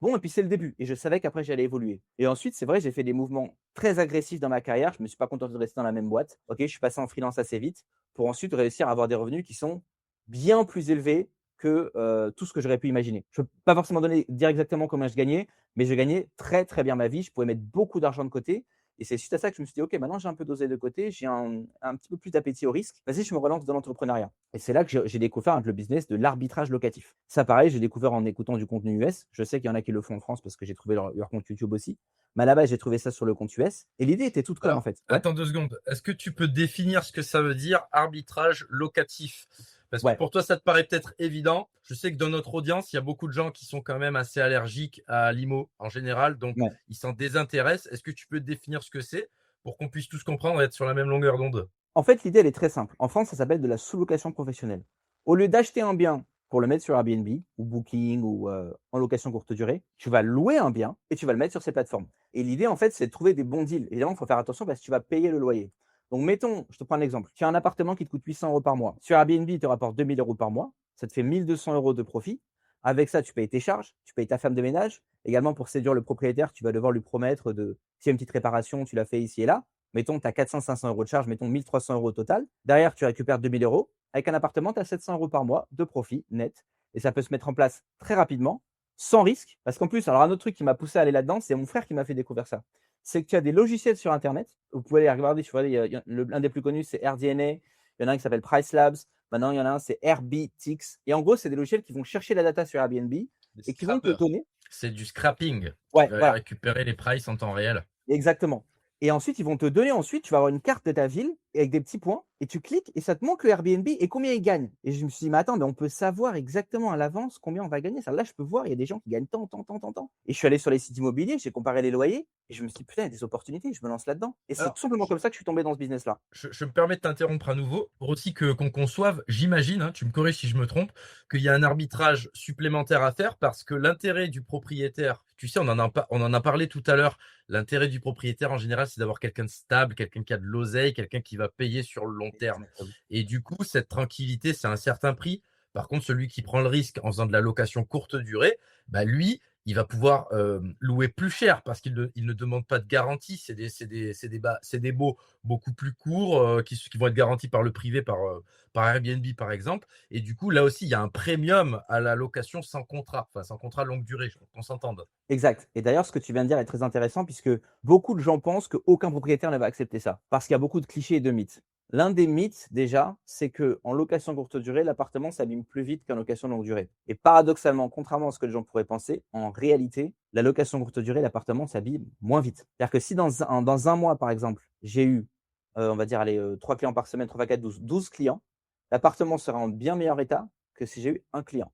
Bon, et puis c'est le début. Et je savais qu'après, j'allais évoluer. Et ensuite, c'est vrai, j'ai fait des mouvements très agressifs dans ma carrière. Je ne me suis pas contenté de rester dans la même boîte. OK, je suis passé en freelance assez vite pour ensuite réussir à avoir des revenus qui sont bien plus élevés que tout ce que j'aurais pu imaginer. Je ne peux pas forcément dire exactement combien je gagnais, mais je gagnais très, très bien ma vie. Je pouvais mettre beaucoup d'argent de côté. Et c'est suite à ça que je me suis dit, OK, maintenant j'ai un peu dosé de côté, j'ai un petit peu plus d'appétit au risque. Vas-y, je me relance dans l'entrepreneuriat. Et c'est là que j'ai découvert le business de l'arbitrage locatif. Ça, pareil, j'ai découvert en écoutant du contenu US. Je sais qu'il y en a qui le font en France parce que j'ai trouvé leur compte YouTube aussi. Mais là-bas, j'ai trouvé ça sur le compte US. Et l'idée était toute conne, en fait. Ouais. Attends 2 secondes. Est-ce que tu peux définir ce que ça veut dire arbitrage locatif? Parce que pour toi, ça te paraît peut-être évident. Je sais que dans notre audience, il y a beaucoup de gens qui sont quand même assez allergiques à l'IMO en général. Donc, ils s'en désintéressent. Est-ce que tu peux définir ce que c'est pour qu'on puisse tous comprendre et être sur la même longueur d'onde? En fait, l'idée, elle est très simple. En France, ça s'appelle de la sous-location professionnelle. Au lieu d'acheter un bien pour le mettre sur Airbnb ou Booking ou en location courte durée, tu vas louer un bien et tu vas le mettre sur ces plateformes. Et l'idée, en fait, c'est de trouver des bons deals. Évidemment, il faut faire attention parce que tu vas payer le loyer. Donc, mettons, je te prends un exemple. Tu as un appartement qui te coûte 800 € par mois. Sur Airbnb, il te rapporte 2 000 € par mois. Ça te fait 1 200 € de profit. Avec ça, tu payes tes charges, tu payes ta femme de ménage. Également, pour séduire le propriétaire, tu vas devoir lui promettre s'il y a une petite réparation, tu la fais ici et là. Mettons, tu as 400-500 € de charge, mettons 1 300 € au total. Derrière, tu récupères 2 000 €. Avec un appartement, tu as 700 € par mois de profit net. Et ça peut se mettre en place très rapidement, sans risque. Parce qu'en plus, alors un autre truc qui m'a poussé à aller là-dedans, c'est mon frère qui m'a fait découvrir ça. C'est que tu as des logiciels sur Internet. Vous pouvez aller regarder, tu vois, l'un des plus connus, c'est RDNA. Il y en a un qui s'appelle Price Labs. Maintenant, il y en a un, c'est RBTix. Et en gros, c'est des logiciels qui vont chercher la data sur Airbnb et qui vont te donner. C'est du scrapping. Ouais, tu vas voilà. récupérer les prices en temps réel. Exactement. Et ensuite, ils vont te donner tu vas avoir une carte de ta ville avec des petits points et tu cliques et ça te montre le Airbnb et combien il gagne. Et je me suis dit: «Mais attends, mais on peut savoir exactement à l'avance combien on va gagner». Ça, là, je peux voir, il y a des gens qui gagnent tant, tant, tant, tant, tant. Et je suis allé sur les sites immobiliers, j'ai comparé les loyers et je me suis dit: «Putain, il y a des opportunités, je me lance là-dedans». Et c'est Alors, tout simplement comme ça que je suis tombé dans ce business-là. je me permets de t'interrompre à nouveau pour aussi qu'on conçoive, j'imagine, hein, tu me corriges si je me trompe, qu'il y a un arbitrage supplémentaire à faire parce que l'intérêt du propriétaire, tu sais, on en a parlé tout à l'heure, l'intérêt du propriétaire en général, c'est d'avoir quelqu'un de stable, quelqu'un qui a de l'oseille, quelqu'un qui va payer sur le long terme. Exactement. Et du coup, cette tranquillité, c'est un certain prix. Par contre, celui qui prend le risque en faisant de la location courte durée, bah lui, il va pouvoir louer plus cher parce il ne demande pas de garantie. C'est des baux beaucoup plus courts qui vont être garantis par le privé, par Airbnb par exemple. Et du coup, là aussi, il y a un premium à la location sans contrat, enfin sans contrat longue durée, qu'on s'entende. Exact. Et d'ailleurs, ce que tu viens de dire est très intéressant puisque beaucoup de gens pensent qu'aucun propriétaire ne va accepter ça. Parce qu'il y a beaucoup de clichés et de mythes. L'un des mythes, déjà, c'est qu'en location courte durée, l'appartement s'abîme plus vite qu'en location longue durée. Et paradoxalement, contrairement à ce que les gens pourraient penser, en réalité, la location courte durée, l'appartement s'abîme moins vite. C'est-à-dire que si dans un mois, par exemple, j'ai eu, on va dire, allez, 3 clients par semaine, 3 4, 12 clients, l'appartement sera en bien meilleur état que si j'ai eu un client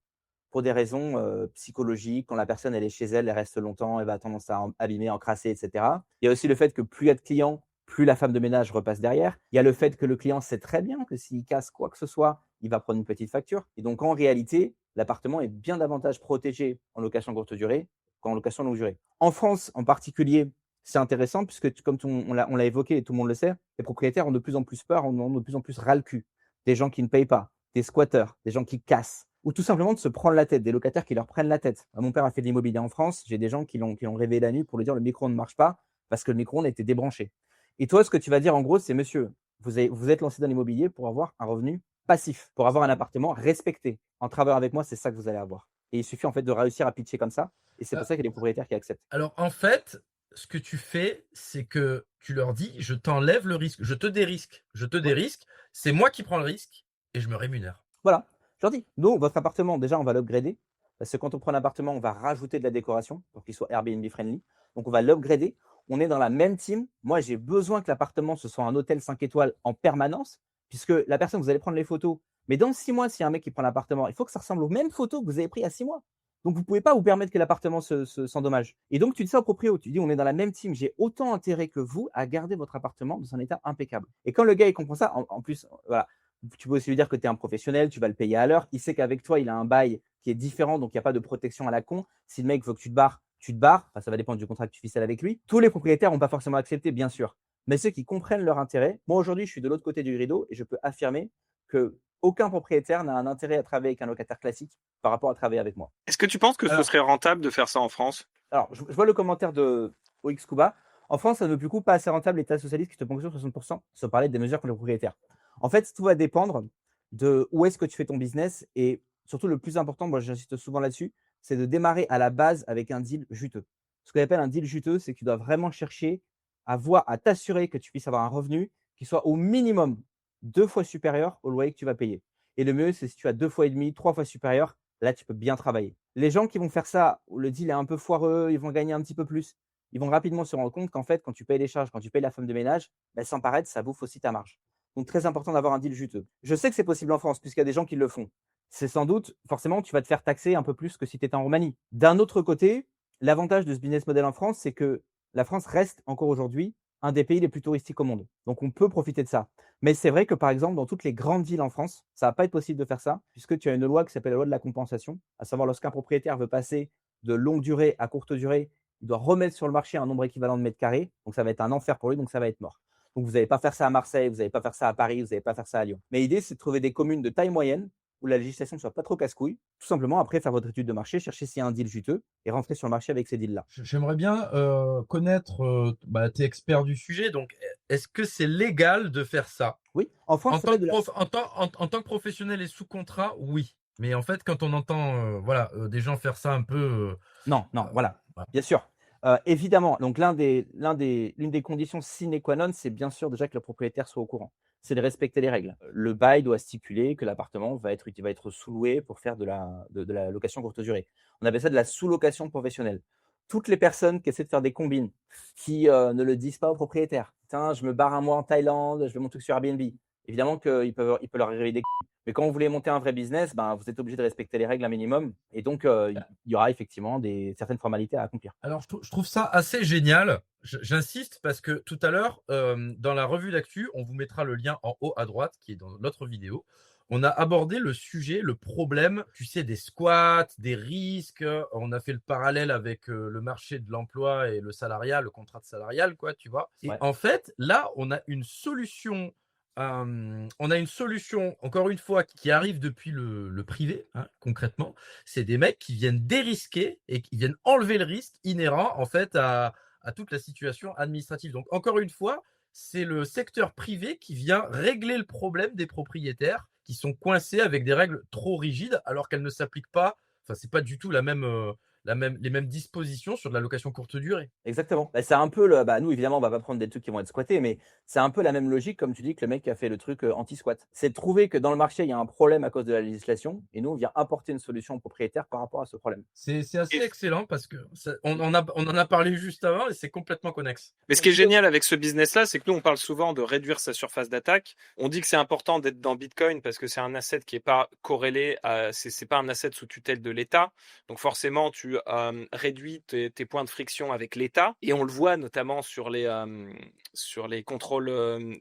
pour des raisons psychologiques. Quand la personne elle est chez elle, elle reste longtemps, elle va tendance à abîmer, encrasser, et cetera. Il y a aussi le fait que plus il y a de clients, plus la femme de ménage repasse derrière. Il y a le fait que le client sait très bien que s'il casse quoi que ce soit, il va prendre une petite facture. Et donc en réalité, l'appartement est bien davantage protégé en location courte durée qu'en location longue durée. En France en particulier, c'est intéressant puisque comme on l'a évoqué et tout le monde le sait, les propriétaires ont de plus en plus peur, ont de plus en plus ras le cul. Des gens qui ne payent pas, des squatteurs, des gens qui cassent, ou tout simplement de se prendre la tête, des locataires qui leur prennent la tête. Mon père a fait de l'immobilier en France, j'ai des gens qui l'ont réveillé la nuit pour lui dire le micro ne marche pas parce que le micro-ondes a été débranché. Et toi, ce que tu vas dire en gros, c'est monsieur, vous êtes lancé dans l'immobilier pour avoir un revenu passif, pour avoir un appartement respecté. En travaillant avec moi, c'est ça que vous allez avoir. Et il suffit en fait de réussir à pitcher comme ça. Et c'est pour ça qu'il y a des propriétaires qui acceptent. Alors en fait, ce que tu fais, c'est que tu leur dis, je t'enlève le risque, je te Ouais. dérisque, c'est moi qui prends le risque et je me rémunère. Voilà, je leur dis. Nous, votre appartement, déjà, on va l'upgrader. Parce que quand on prend un appartement, on va rajouter de la décoration pour qu'il soit Airbnb friendly. Donc, on va l'upgrader. On est dans la même team. Moi, j'ai besoin que l'appartement, ce soit un hôtel 5 étoiles en permanence, puisque la personne, vous allez prendre les photos. Mais dans 6 mois, s'il y a un mec qui prend l'appartement, il faut que ça ressemble aux mêmes photos que vous avez prises à 6 mois. Donc, vous ne pouvez pas vous permettre que l'appartement s'endommage. Et donc, tu dis ça au proprio. Tu dis, on est dans la même team. J'ai autant intérêt que vous à garder votre appartement dans un état impeccable. Et quand le gars, il comprend ça, en plus, voilà, tu peux aussi lui dire que tu es un professionnel, tu vas le payer à l'heure. Il sait qu'avec toi, il a un bail qui est différent, donc il n'y a pas de protection à la con. Si le mec veut que tu te barres, tu te barres. Enfin, ça va dépendre du contrat que tu ficelles avec lui. Tous les propriétaires n'ont pas forcément accepté, bien sûr. Mais ceux qui comprennent leur intérêt, moi aujourd'hui, je suis de l'autre côté du rideau et je peux affirmer que aucun propriétaire n'a un intérêt à travailler avec un locataire classique par rapport à travailler avec moi. Est-ce que tu penses que ce Alors, serait rentable de faire ça en France? Alors, je vois le commentaire de OX Kuba. En France, ça ne veut plus coup pas assez rentable l'État socialiste qui te ponctionne 60%, sans parler des mesures pour les propriétaires. En fait, tout va dépendre de où est-ce que tu fais ton business et surtout le plus important, moi j'insiste souvent là-dessus, c'est de démarrer à la base avec un deal juteux. Ce qu'on appelle un deal juteux, c'est que tu dois vraiment chercher à t'assurer que tu puisses avoir un revenu qui soit au minimum 2 fois supérieur au loyer que tu vas payer. Et le mieux, c'est si tu as 2 fois et demi, 3 fois supérieur, là tu peux bien travailler. Les gens qui vont faire ça, où le deal est un peu foireux, ils vont gagner un petit peu plus, ils vont rapidement se rendre compte qu'en fait, quand tu payes les charges, quand tu payes la femme de ménage, bah, sans paraître, ça bouffe aussi ta marge. Donc très important d'avoir un deal juteux. Je sais que c'est possible en France, puisqu'il y a des gens qui le font. C'est sans doute, forcément, tu vas te faire taxer un peu plus que si tu étais en Roumanie. D'un autre côté, l'avantage de ce business model en France, c'est que la France reste encore aujourd'hui un des pays les plus touristiques au monde. Donc on peut profiter de ça. Mais c'est vrai que par exemple, dans toutes les grandes villes en France, ça va pas être possible de faire ça, puisque tu as une loi qui s'appelle la loi de la compensation, à savoir lorsqu'un propriétaire veut passer de longue durée à courte durée, il doit remettre sur le marché un nombre équivalent de mètres carrés. Donc ça va être un enfer pour lui, donc ça va être mort. Donc vous n'allez pas faire ça à Marseille, vous n'allez pas faire ça à Paris, vous n'allez pas faire ça à Lyon. Mais l'idée, c'est de trouver des communes de taille moyenne où la législation ne soit pas trop casse-couille. Tout simplement, après, faire votre étude de marché, chercher s'il y a un deal juteux et rentrer sur le marché avec ces deals-là. j'aimerais bien connaître, tu es expert du sujet, donc est-ce que c'est légal de faire ça? Oui, en France, En ça tant s'appelle que, de la. en tant que professionnel et sous contrat, oui. Mais en fait, quand on entend voilà, des gens faire ça un peu. Non, non, voilà, Voilà. bien sûr. Évidemment, donc l'une des conditions sine qua non, c'est bien sûr déjà que le propriétaire soit au courant. C'est de respecter les règles. Le bail doit stipuler que l'appartement va être sous-loué pour faire de la location courte durée. On appelle ça de la sous-location professionnelle. toutes les personnes qui essaient de faire des combines, qui ne le disent pas aux propriétaires. Tiens, je me barre un mois en Thaïlande, je vais mon truc sur Airbnb. Évidemment il peut leur arriver des mais quand vous voulez monter un vrai business, ben, vous êtes obligé de respecter les règles un minimum. Et donc, il y aura effectivement certaines formalités à accomplir. Alors, je trouve ça assez génial. J'insiste parce que tout à l'heure, dans la revue d'actu, on vous mettra le lien en haut à droite qui est dans l'autre vidéo. On a abordé le sujet, le problème, tu sais, des squats, des risques. On a fait le parallèle avec le marché de l'emploi et le salariat, le contrat de salarial, quoi, tu vois. Et Ouais. en fait, là, on a une solution. Encore une fois, qui arrive depuis le privé, hein, concrètement. C'est des mecs qui viennent dérisquer et qui viennent enlever le risque inhérent, en fait, à toute la situation administrative. Donc, encore une fois, c'est le secteur privé qui vient régler le problème des propriétaires qui sont coincés avec des règles trop rigides alors qu'elles ne s'appliquent pas. Enfin, c'est pas du tout les mêmes dispositions sur de la location courte durée. Exactement. Bah, c'est un peu nous, évidemment, on va pas prendre des trucs qui vont être squattés, mais c'est un peu la même logique, comme tu dis, que le mec qui a fait le truc anti-squat. C'est de trouver que dans le marché, il y a un problème à cause de la législation, et nous, on vient apporter une solution aux propriétaires par rapport à ce problème. C'est assez excellent parce que on en a parlé juste avant et c'est complètement connexe. Mais ce qui est génial avec ce business-là, c'est que nous, on parle souvent de réduire sa surface d'attaque. On dit que c'est important d'être dans Bitcoin parce que c'est un asset qui est pas corrélé c'est pas un asset sous tutelle de l'État. Donc forcément, tu réduis tes points de friction avec l'État. Et on le voit notamment sur les contrôles,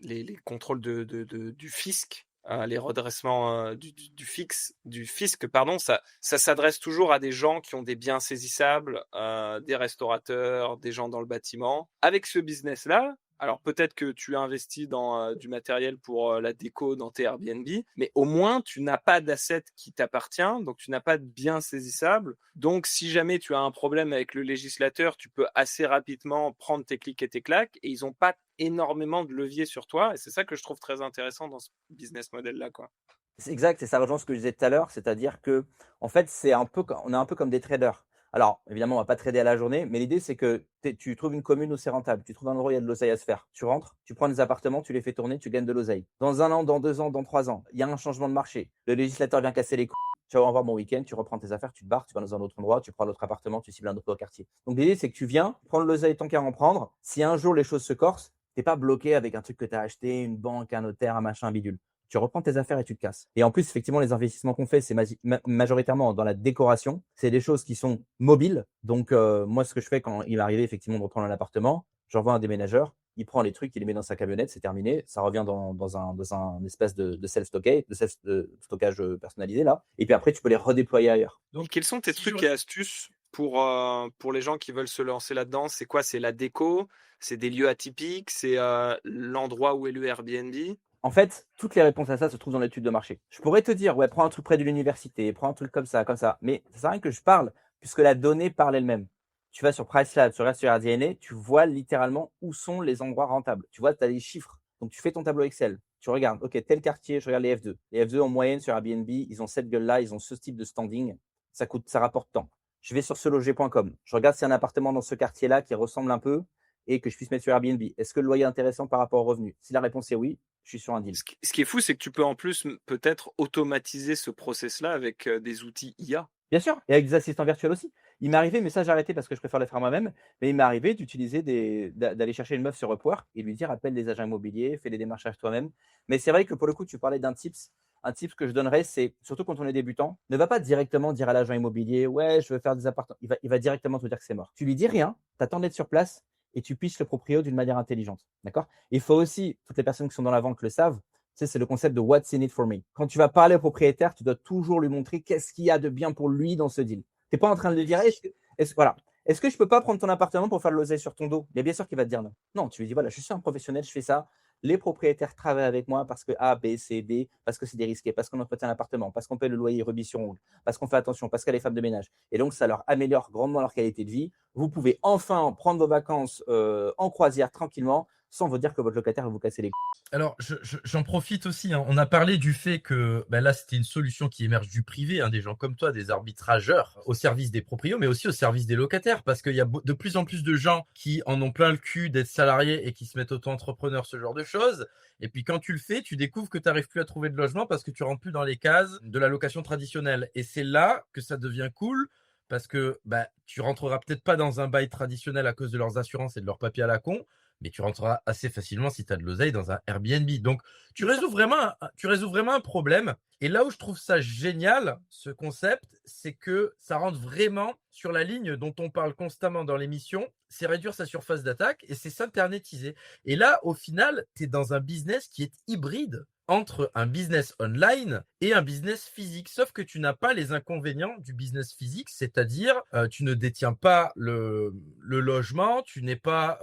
les contrôles du fisc. Les redressements du fisc, pardon, ça s'adresse toujours à des gens qui ont des biens saisissables, des restaurateurs, des gens dans le bâtiment. Avec ce business-là, alors peut-être que tu as investi dans du matériel pour la déco dans tes Airbnb, mais au moins tu n'as pas d'asset qui t'appartient, donc tu n'as pas de biens saisissables. Donc si jamais tu as un problème avec le législateur, tu peux assez rapidement prendre tes clics et tes claques, et ils n'ont pas énormément de levier sur toi, et c'est ça que je trouve très intéressant dans ce business model-là, quoi. C'est exact, et ça rejoint ce que je disais tout à l'heure, c'est-à-dire que, en fait, on est un peu comme des traders. Alors, évidemment, on va pas trader à la journée, mais l'idée, c'est que tu trouves une commune où c'est rentable, tu trouves un endroit où il y a de l'oseille à se faire. Tu rentres, tu prends des appartements, tu les fais tourner, tu gagnes de l'oseille. Dans 1 an, dans 2 ans, dans 3 ans, il y a un changement de marché. Le législateur vient casser les couilles. Tu vas au revoir mon week-end, tu reprends tes affaires, tu te barres, tu vas dans un autre endroit, tu prends l'autre appartement, tu cibles un autre quartier. Donc l'idée, c'est que tu viens prendre l'oseille tant qu'à en prendre. Si un jour les choses se corsent, t'es pas bloqué avec un truc que tu as acheté, une banque, un notaire, un machin, un bidule. Tu reprends tes affaires et tu te casses. Et en plus, effectivement, les investissements qu'on fait, c'est majoritairement dans la décoration. C'est des choses qui sont mobiles. Donc, moi, ce que je fais quand il m'arrive effectivement de reprendre un appartement, j'envoie un déménageur, il prend les trucs, il les met dans sa camionnette, c'est terminé. Ça revient dans un espèce de stockage personnalisé là. Et puis après, tu peux les redéployer ailleurs. Donc, quels sont tes trucs et astuces pour les gens qui veulent se lancer là-dedans? C'est quoi? C'est la déco? C'est des lieux atypiques? C'est l'endroit où est le Airbnb? En fait, toutes les réponses à ça se trouvent dans l'étude de marché. Je pourrais te dire, ouais, prends un truc près de l'université, prends un truc comme ça, mais ça sert à rien que je parle, puisque la donnée parle elle-même. Tu vas sur Pricelab, tu regardes sur RDNA, tu vois littéralement où sont les endroits rentables. Tu vois, tu as les chiffres. Donc, tu fais ton tableau Excel. Tu regardes, OK, tel quartier, je regarde les F2. Les F2, en moyenne, sur Airbnb, ils ont cette gueule-là, ils ont ce type de standing. Ça rapporte tant. Je vais sur seloger.com. Je regarde s'il y a un appartement dans ce quartier-là qui ressemble un peu et que je puisse mettre sur Airbnb. Est-ce que le loyer est intéressant par rapport aux revenus? Si la réponse est oui, je suis sur un deal. Ce qui est fou, c'est que tu peux en plus peut-être automatiser ce process-là avec des outils IA. Bien sûr, et avec des assistants virtuels aussi. Il m'est arrivé, mais ça j'ai arrêté parce que je préfère le faire moi-même, mais il m'est arrivé d'aller chercher une meuf sur Upwork et lui dire appelle les agents immobiliers, fais les démarchages toi-même. Mais c'est vrai que pour le coup, tu parlais d'un tips. Un tips que je donnerais, c'est surtout quand on est débutant, ne va pas directement dire à l'agent immobilier ouais, je veux faire des appartements. Il va directement te dire que c'est mort. Tu lui dis rien, tu attends d'être sur place et tu pitches le proprio d'une manière intelligente. D'accord? Il faut aussi, toutes les personnes qui sont dans la vente le savent, c'est le concept de what's in it for me. Quand tu vas parler au propriétaire, tu dois toujours lui montrer qu'est-ce qu'il y a de bien pour lui dans ce deal. Tu n'es pas en train de lui dire est-ce que je peux pas prendre ton appartement pour faire de l'oseille sur ton dos? Mais bien sûr qu'il va te dire non. Non, tu lui dis voilà, je suis un professionnel, je fais ça. Les propriétaires travaillent avec moi parce que A, B, C, D, parce que c'est des risqués, parce qu'on entretient l'appartement, parce qu'on paie le loyer rubis sur ongle, parce qu'on fait attention, parce qu'il y a les femmes de ménage. Et donc, ça leur améliore grandement leur qualité de vie. Vous pouvez enfin prendre vos vacances en croisière tranquillement sans vous dire que votre locataire va vous casser les couilles. Alors, j'en profite aussi. Hein. On a parlé du fait que là, c'était une solution qui émerge du privé, hein, des gens comme toi, des arbitrageurs au service des proprios, mais aussi au service des locataires, parce qu'il y a de plus en plus de gens qui en ont plein le cul d'être salariés et qui se mettent auto-entrepreneurs, ce genre de choses. Et puis, quand tu le fais, tu découvres que tu n'arrives plus à trouver de logement parce que tu rentres plus dans les cases de la location traditionnelle. Et c'est là que ça devient cool parce que tu rentreras peut-être pas dans un bail traditionnel à cause de leurs assurances et de leurs papiers à la con, mais tu rentreras assez facilement si tu as de l'oseille dans un Airbnb. Donc, tu résous vraiment un problème. Et là où je trouve ça génial, ce concept, c'est que ça rentre vraiment sur la ligne dont on parle constamment dans l'émission, c'est réduire sa surface d'attaque et c'est s'internetiser. Et là, au final, tu es dans un business qui est hybride entre un business online et un business physique, sauf que tu n'as pas les inconvénients du business physique, c'est-à-dire tu ne détiens pas le logement, tu n'es pas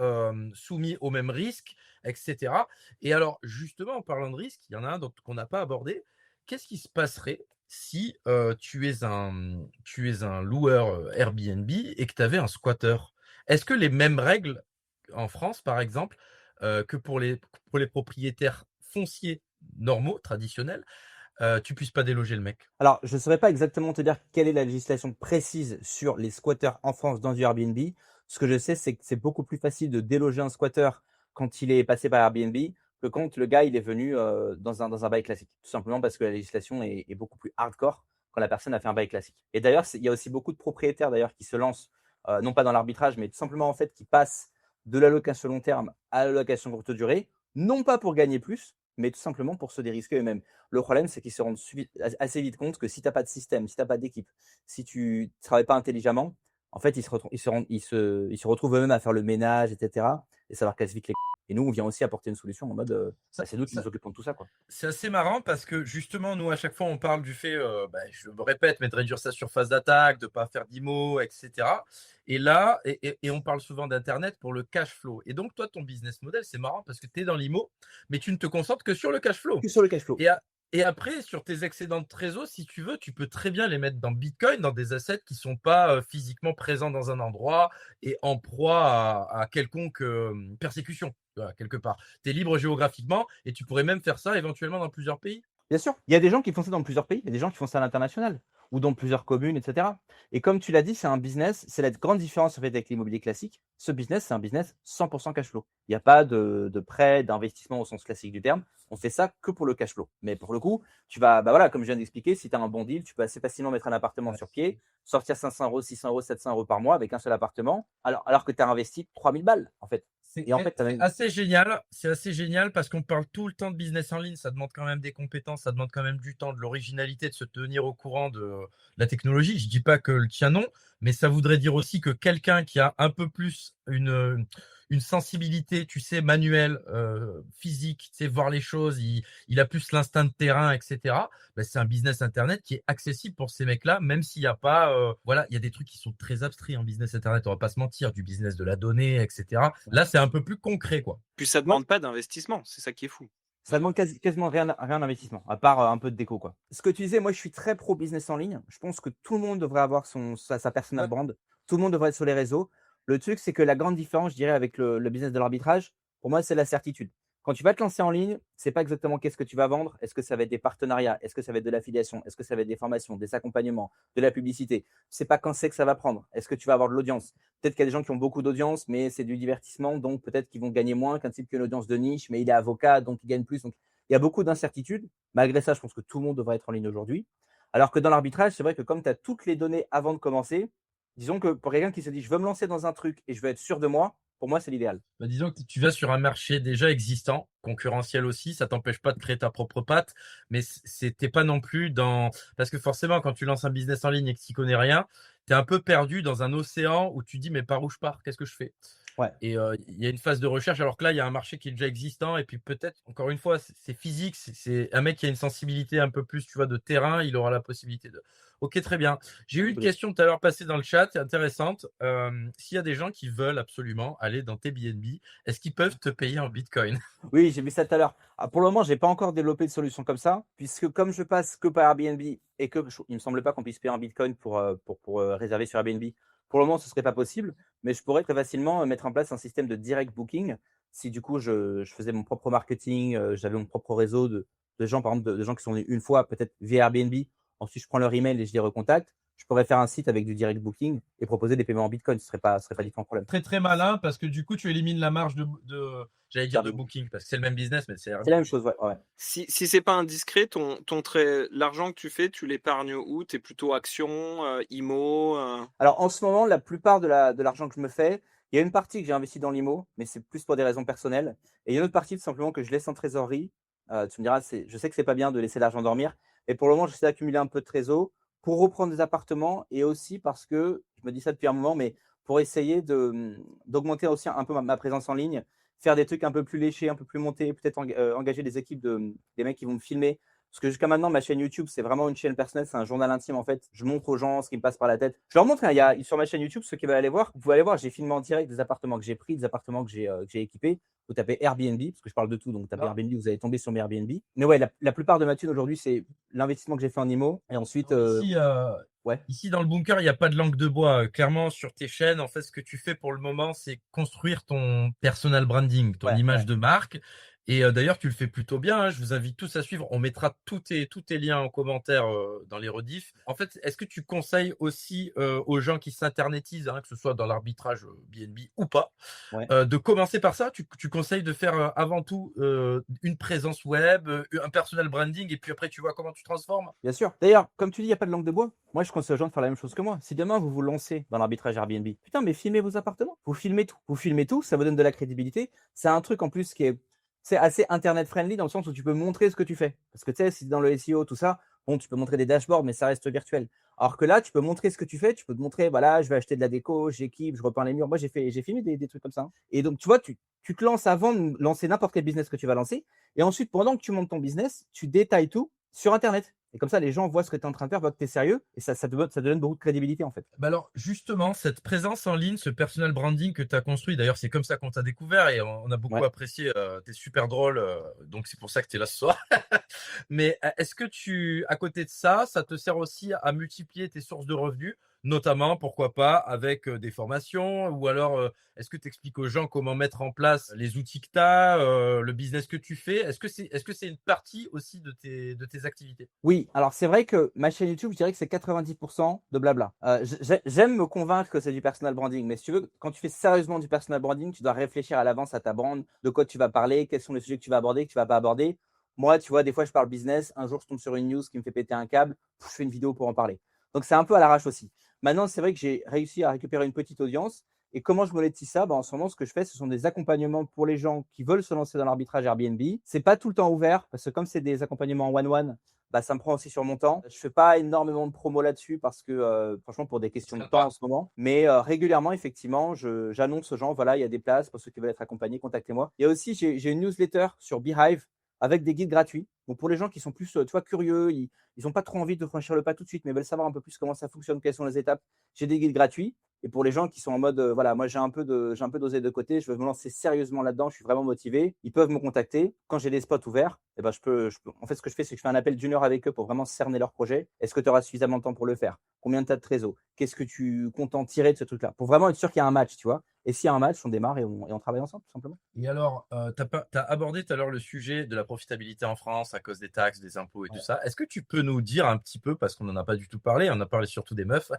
soumis aux mêmes risques, etc. Et alors, justement, en parlant de risques, il y en a un qu'on n'a pas abordé. Qu'est-ce qui se passerait si tu es un loueur Airbnb et que tu avais un squatter? Est-ce que les mêmes règles en France, par exemple, que pour les propriétaires fonciers normaux, traditionnels, tu puisses pas déloger le mec? Alors, je ne saurais pas exactement te dire quelle est la législation précise sur les squatteurs en France dans du Airbnb. Ce que je sais, c'est que c'est beaucoup plus facile de déloger un squatter quand il est passé par Airbnb que quand le gars il est venu dans un bail classique. Tout simplement parce que la législation est beaucoup plus hardcore quand la personne a fait un bail classique. Et d'ailleurs, il y a aussi beaucoup de propriétaires d'ailleurs qui se lancent, non pas dans l'arbitrage, mais tout simplement en fait qui passent de la location long terme à la location courte durée, non pas pour gagner plus, mais tout simplement pour se dérisquer eux-mêmes. Le problème, c'est qu'ils se rendent assez vite compte que si tu n'as pas de système, si tu n'as pas d'équipe, si tu ne travailles pas intelligemment, en fait, ils se retrouvent eux-mêmes à faire le ménage, etc. Et ça leur casse vite les. Et nous, on vient aussi apporter une solution en mode c'est nous qui nous occupons de tout ça, quoi. C'est assez marrant parce que justement, nous, à chaque fois, on parle du fait, je me répète, mais de réduire sa surface d'attaque, de ne pas faire d'IMO, etc. Et là, et on parle souvent d'Internet pour le cash flow. Et donc, toi, ton business model, c'est marrant parce que tu es dans l'IMO, mais tu ne te concentres que sur le cash flow. Que sur le cash flow. Et après, sur tes excédents de trésor, si tu veux, tu peux très bien les mettre dans Bitcoin, dans des assets qui ne sont pas physiquement présents dans un endroit et en proie à quelconque persécution, quelque part. Tu es libre géographiquement et tu pourrais même faire ça éventuellement dans plusieurs pays. Bien sûr, il y a des gens qui font ça dans plusieurs pays, il y a des gens qui font ça à l'international ou dans plusieurs communes, etc. Et comme tu l'as dit, c'est un business, c'est la grande différence en fait avec l'immobilier classique. Ce business, c'est un business 100% cash flow. Il n'y a pas de prêt, d'investissement au sens classique du terme. On fait ça que pour le cash flow. Mais pour le coup, tu vas, voilà, comme je viens d'expliquer, si tu as un bon deal, tu peux assez facilement mettre un appartement sur pied, sortir 500 euros, 600 euros, 700 euros par mois avec un seul appartement, alors que tu as investi 3000 balles en fait. Et en fait, C'est assez génial. C'est assez génial parce qu'on parle tout le temps de business en ligne. Ça demande quand même des compétences, ça demande quand même du temps, de l'originalité, de se tenir au courant de la technologie. Je dis pas que le tien non, mais ça voudrait dire aussi que quelqu'un qui a un peu plus une sensibilité, tu sais, manuelle, physique, tu sais, voir les choses, il a plus l'instinct de terrain, etc. C'est un business internet qui est accessible pour ces mecs-là, même s'il n'y a pas, voilà, il y a des trucs qui sont très abstraits en business internet. On va pas se mentir, du business de la donnée, etc. Là, c'est un peu plus concret, quoi. Puis ça demande pas d'investissement, c'est ça qui est fou. Ça demande quasiment rien d'investissement, à part un peu de déco, quoi. Ce que tu disais, moi, je suis très pro business en ligne. Je pense que tout le monde devrait avoir sa personal Ouais. brand. Tout le monde devrait être sur les réseaux. Le truc, c'est que la grande différence, je dirais, avec le business de l'arbitrage, pour moi, c'est la certitude. Quand tu vas te lancer en ligne, c'est pas exactement qu'est-ce que tu vas vendre. Est-ce que ça va être des partenariats? Est-ce que ça va être de l'affiliation? Est-ce que ça va être des formations, des accompagnements, de la publicité? C'est pas quand c'est que ça va prendre. Est-ce que tu vas avoir de l'audience? Peut-être qu'il y a des gens qui ont beaucoup d'audience, mais c'est du divertissement, donc peut-être qu'ils vont gagner moins qu'un type qui a une audience de niche, mais il est avocat, donc il gagne plus. Donc, il y a beaucoup d'incertitudes. Malgré ça, je pense que tout le monde devrait être en ligne aujourd'hui. Alors que dans l'arbitrage, c'est vrai que comme tu as toutes les données avant de commencer, disons que pour quelqu'un qui se dit je veux me lancer dans un truc et je veux être sûr de moi, pour moi, c'est l'idéal. Disons que tu vas sur un marché déjà existant, concurrentiel aussi, ça t'empêche pas de créer ta propre patte, mais t'es pas non plus dans. Parce que forcément, quand tu lances un business en ligne et que tu n'y connais rien, tu es un peu perdu dans un océan où tu dis mais par où je pars? Qu'est-ce que je fais? Ouais. Et il y a une phase de recherche, alors que là, il y a un marché qui est déjà existant. Et puis peut-être, encore une fois, c'est physique. C'est un mec qui a une sensibilité un peu plus, tu vois, de terrain. Il aura la possibilité de. Ok, très bien. J'ai eu une question tout à l'heure passée dans le chat, intéressante. S'il y a des gens qui veulent absolument aller dans tes BNB, est-ce qu'ils peuvent te payer en Bitcoin? Oui, j'ai vu ça tout à l'heure. Pour le moment, je n'ai pas encore développé de solution comme ça, puisque comme je passe que par Airbnb et que il ne me semble pas qu'on puisse payer en Bitcoin pour réserver sur Airbnb, pour le moment, ce ne serait pas possible, mais je pourrais très facilement mettre en place un système de direct booking. Si du coup, je faisais mon propre marketing, j'avais mon propre réseau de gens, par exemple, de gens qui sont venus une fois, peut-être via Airbnb. Ensuite, je prends leur email et je les recontacte. je pourrais faire un site avec du direct booking et proposer des paiements en Bitcoin. Ce serait pas du tout un problème. Très très malin parce que du coup tu élimines la marge j'allais dire de Airbnb. booking parce que c'est le même business mais c'est C'est la même chose, ouais. Si c'est pas indiscret, l'argent que tu fais, tu l'épargnes où? Tu es plutôt action, IMO, Alors en ce moment, la plupart de l'argent que je me fais, il y a une partie que j'ai investi dans l'IMO, mais c'est plus pour des raisons personnelles. Et il y a une autre partie tout simplement que je laisse en trésorerie. Tu me diras, je sais que c'est pas bien de laisser l'argent dormir, mais pour le moment, j'essaie d'accumuler un peu de trésor pour reprendre des appartements et aussi parce que je me dis ça depuis un moment, mais pour essayer d'augmenter aussi un peu ma présence en ligne, faire des trucs un peu plus léchés, un peu plus montés, peut-être engager des équipes des mecs qui vont me filmer. Parce que jusqu'à maintenant, ma chaîne YouTube, c'est vraiment une chaîne personnelle, c'est un journal intime en fait. Je montre aux gens ce qui me passe par la tête. Je leur montre, il y a sur ma chaîne YouTube, ceux qui veulent aller voir, vous pouvez aller voir, j'ai filmé en direct des appartements que j'ai pris, des appartements que j'ai équipés. Vous tapez Airbnb, parce que je parle de tout, donc vous tapez Airbnb, vous allez tomber sur mes Airbnb. Mais ouais, la plupart de ma thune aujourd'hui, c'est l'investissement que j'ai fait en IMO. Et ensuite, Ici, dans le bunker, il n'y a pas de langue de bois. Clairement, sur tes chaînes, en fait, ce que tu fais pour le moment, c'est construire ton personal branding, ton image de marque. Et d'ailleurs, tu le fais plutôt bien. Hein. Je vous invite tous à suivre. On mettra tous tes liens en commentaire dans les rediffs. En fait, est-ce que tu conseilles aussi aux gens qui s'internétisent, que ce soit dans l'arbitrage BNB ou pas, de commencer par ça? Tu conseilles de faire avant tout une présence web, un personal branding, et puis après, tu vois comment tu transformes? Bien sûr. D'ailleurs, comme tu dis, il n'y a pas de langue de bois. Moi, je conseille aux gens de faire la même chose que moi. Si demain, vous vous lancez dans l'arbitrage Airbnb, putain, mais filmez vos appartements. Vous filmez tout. Vous filmez tout, ça vous donne de la crédibilité. C'est un truc en plus qui est c'est assez internet friendly dans le sens où tu peux montrer ce que tu fais. Parce que tu sais, si dans le SEO, tout ça, bon, tu peux montrer des dashboards, mais ça reste virtuel. Alors que là, tu peux montrer ce que tu fais. Tu peux te montrer, voilà, je vais acheter de la déco, j'équipe, je repeins les murs. Moi, j'ai filmé des trucs comme ça. Et donc, tu vois, tu te lances avant de lancer n'importe quel business que tu vas lancer. Et ensuite, pendant que tu montes ton business, tu détailles tout sur Internet. Et comme ça, les gens voient ce que tu es en train de faire, voient que tu es sérieux. Et ça te donne beaucoup de crédibilité, en fait. Bah alors, justement, cette présence en ligne, ce personal branding que tu as construit, d'ailleurs, c'est comme ça qu'on t'a découvert et on a beaucoup apprécié. Tu es super drôle, donc c'est pour ça que tu es là ce soir. Mais est-ce que à côté de ça, ça te sert aussi à multiplier tes sources de revenus, notamment, pourquoi pas, avec des formations ou alors est-ce que tu expliques aux gens comment mettre en place les outils que tu as, le business que tu fais? Est-ce que c'est une partie aussi de tes activités? Oui, alors c'est vrai que ma chaîne YouTube, je dirais que c'est 90% de blabla. J'aime me convaincre que c'est du personal branding, mais si tu veux, quand tu fais sérieusement du personal branding, tu dois réfléchir à l'avance à ta brand, de quoi tu vas parler, quels sont les sujets que tu vas aborder, que tu vas pas aborder. Moi, tu vois, des fois, je parle business. Un jour, je tombe sur une news qui me fait péter un câble. Je fais une vidéo pour en parler. Donc, c'est un peu à l'arrache aussi. Maintenant, c'est vrai que j'ai réussi à récupérer une petite audience. Et comment je monétise ça? En ce moment, ce que je fais, ce sont des accompagnements pour les gens qui veulent se lancer dans l'arbitrage Airbnb. C'est pas tout le temps ouvert parce que comme c'est des accompagnements en one-one, ça me prend aussi sur mon temps. Je fais pas énormément de promo là-dessus parce que franchement, pour des questions de temps en ce moment. Mais régulièrement, effectivement, j'annonce aux gens, voilà, il y a des places pour ceux qui veulent être accompagnés, contactez-moi. Il y a aussi, j'ai une newsletter sur Beehive avec des guides gratuits. Donc pour les gens qui sont plus tu vois, curieux, ils n'ont pas trop envie de franchir le pas tout de suite, mais veulent savoir un peu plus comment ça fonctionne, quelles sont les étapes, j'ai des guides gratuits. Et pour les gens qui sont en mode, voilà, moi j'ai un peu dosé de côté, je veux me lancer sérieusement là-dedans, je suis vraiment motivé, ils peuvent me contacter. Quand j'ai des spots ouverts, eh ben, en fait, ce que je fais, c'est que je fais un appel d'1 heure avec eux pour vraiment cerner leur projet. Est-ce que tu auras suffisamment de temps pour le faire? Combien tu as de trésor? Qu'est-ce que tu comptes en tirer de ce truc-là? Pour vraiment être sûr qu'il y a un match, tu vois. Et s'il y a un match, on démarre et on travaille ensemble, tout simplement. Et alors, tu as abordé tout à l'heure le sujet de la profitabilité en France à cause des taxes, des impôts et tout ça. Est-ce que tu peux nous dire un petit peu, parce qu'on n'en a pas du tout parlé, on a parlé surtout des meufs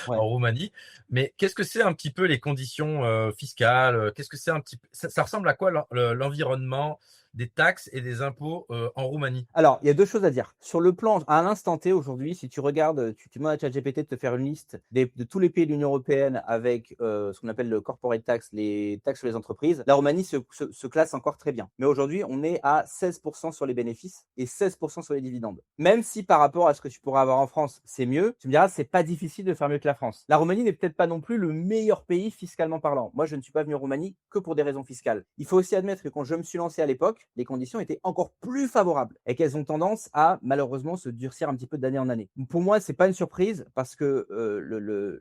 en Roumanie, mais qu'est-ce que c'est un petit peu les conditions fiscales? Qu'est-ce que c'est un petit peu, ça ressemble à quoi l'environnement des taxes et des impôts en Roumanie? Alors, il y a deux choses à dire. Sur le plan, à l'instant T, aujourd'hui, si tu regardes, tu demandes à ChatGPT de te faire une liste de tous les pays de l'Union européenne avec ce qu'on appelle le corporate tax, les taxes sur les entreprises, la Roumanie se classe encore très bien. Mais aujourd'hui, on est à 16% sur les bénéfices et 16% sur les dividendes. Même si par rapport à ce que tu pourras avoir en France, c'est mieux, tu me diras, c'est pas difficile de faire mieux que la France. La Roumanie n'est peut-être pas non plus le meilleur pays fiscalement parlant. Moi, je ne suis pas venu en Roumanie que pour des raisons fiscales. Il faut aussi admettre que quand je me suis lancé à l'époque, les conditions étaient encore plus favorables et qu'elles ont tendance à malheureusement se durcir un petit peu d'année en année. Pour moi, c'est pas une surprise parce que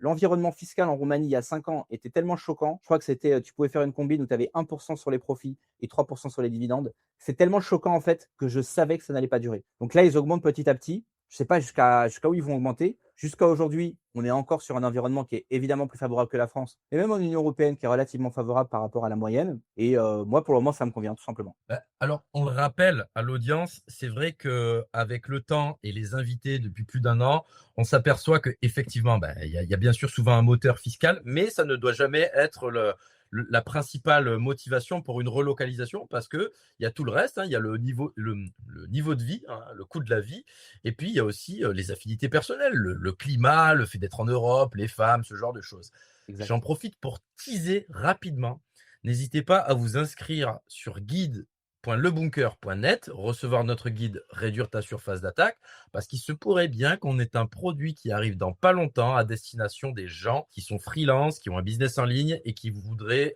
l'environnement fiscal en Roumanie il y a 5 ans était tellement choquant. Je crois que c'était, tu pouvais faire une combine où tu avais 1% sur les profits et 3% sur les dividendes. C'est tellement choquant en fait que je savais que ça n'allait pas durer. Donc là, ils augmentent petit à petit. Je sais pas jusqu'à où ils vont augmenter. Jusqu'à aujourd'hui, on est encore sur un environnement qui est évidemment plus favorable que la France, et même en Union européenne qui est relativement favorable par rapport à la moyenne. Et moi, pour le moment, ça me convient tout simplement. Bah, alors, on le rappelle à l'audience, c'est vrai qu'avec le temps et les invités depuis plus d'un an, on s'aperçoit qu'effectivement, il y a bien sûr souvent un moteur fiscal, mais ça ne doit jamais être la principale motivation pour une relocalisation, parce qu'il y a tout le reste, hein, il y a le niveau de vie, hein, le coût de la vie, et puis il y a aussi les affinités personnelles, le climat, le fait d'être en Europe, les femmes, ce genre de choses. Exact. J'en profite pour teaser rapidement. N'hésitez pas à vous inscrire sur guide.lebunker.net, recevoir notre guide Réduire ta surface d'attaque, parce qu'il se pourrait bien qu'on ait un produit qui arrive dans pas longtemps à destination des gens qui sont freelance, qui ont un business en ligne et qui voudraient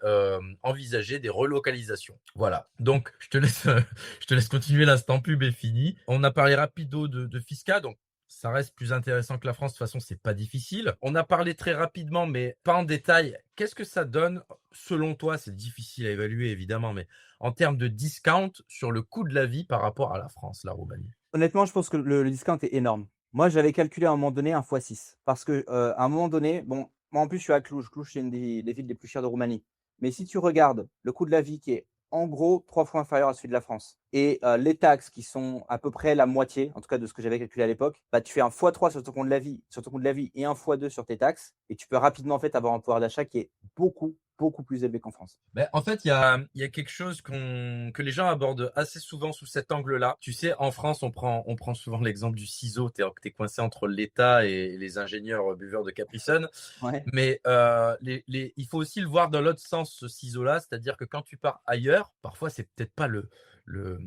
envisager des relocalisations. Voilà, donc je te laisse continuer, l'instant pub est fini. On a parlé rapido de Fisca, donc ça reste plus intéressant que la France. De toute façon, c'est pas difficile. On a parlé très rapidement, mais pas en détail. Qu'est-ce que ça donne, selon toi? C'est difficile à évaluer, évidemment, mais en termes de discount sur le coût de la vie par rapport à la France, la Roumanie? Honnêtement, je pense que le discount est énorme. Moi, j'avais calculé à un moment donné un fois 6 parce que, à un moment donné, bon, moi, en plus, je suis à Cluj. Cluj, c'est une des villes les plus chères de Roumanie. Mais si tu regardes le coût de la vie qui est, en gros, 3 fois inférieur à celui de la France et les taxes qui sont à peu près la moitié, en tout cas de ce que j'avais calculé à l'époque, bah, tu fais un fois 3 sur ton coût de la vie et un fois 2 sur tes taxes et tu peux rapidement, en fait, avoir un pouvoir d'achat qui est beaucoup, beaucoup plus élevé qu'en France. En fait, il y a quelque chose que les gens abordent assez souvent sous cet angle-là. Tu sais, en France, on prend souvent l'exemple du ciseau. T'es coincé entre l'État et les ingénieurs buveurs de Capri Sun. Ouais, Mais il faut aussi le voir dans l'autre sens, ce ciseau-là. C'est-à-dire que quand tu pars ailleurs, parfois, c'est peut-être pas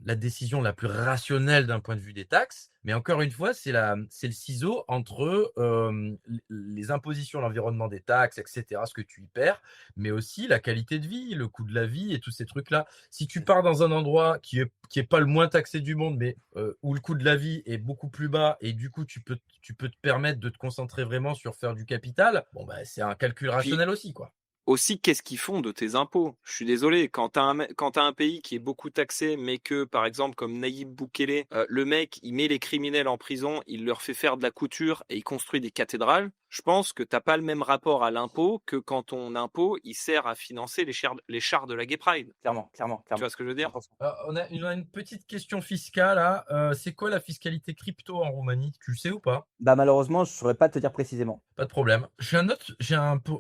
la décision la plus rationnelle d'un point de vue des taxes. Mais encore une fois, c'est le ciseau entre les impositions, l'environnement des taxes, etc., ce que tu y perds, mais aussi la qualité de vie, le coût de la vie et tous ces trucs-là. Si tu pars dans un endroit qui est pas le moins taxé du monde, mais où le coût de la vie est beaucoup plus bas et du coup, tu peux te permettre de te concentrer vraiment sur faire du capital, bon, c'est un calcul Puis rationnel aussi, quoi. aussi, qu'est-ce qu'ils font de tes impôts? Je suis désolé, quand tu as un pays qui est beaucoup taxé, mais que, par exemple, comme Naïb Boukele, le mec, il met les criminels en prison, il leur fait faire de la couture et il construit des cathédrales, je pense que t'as pas le même rapport à l'impôt que quand ton impôt, il sert à financer les chars de la Gay Pride. clairement, clairement, Tu clairement. vois ce que je veux dire? 100%. On a une petite question fiscale là. C'est quoi la fiscalité crypto en Roumanie? Tu le sais ou pas? Bah, malheureusement, je saurais pas te dire précisément. Pas de problème.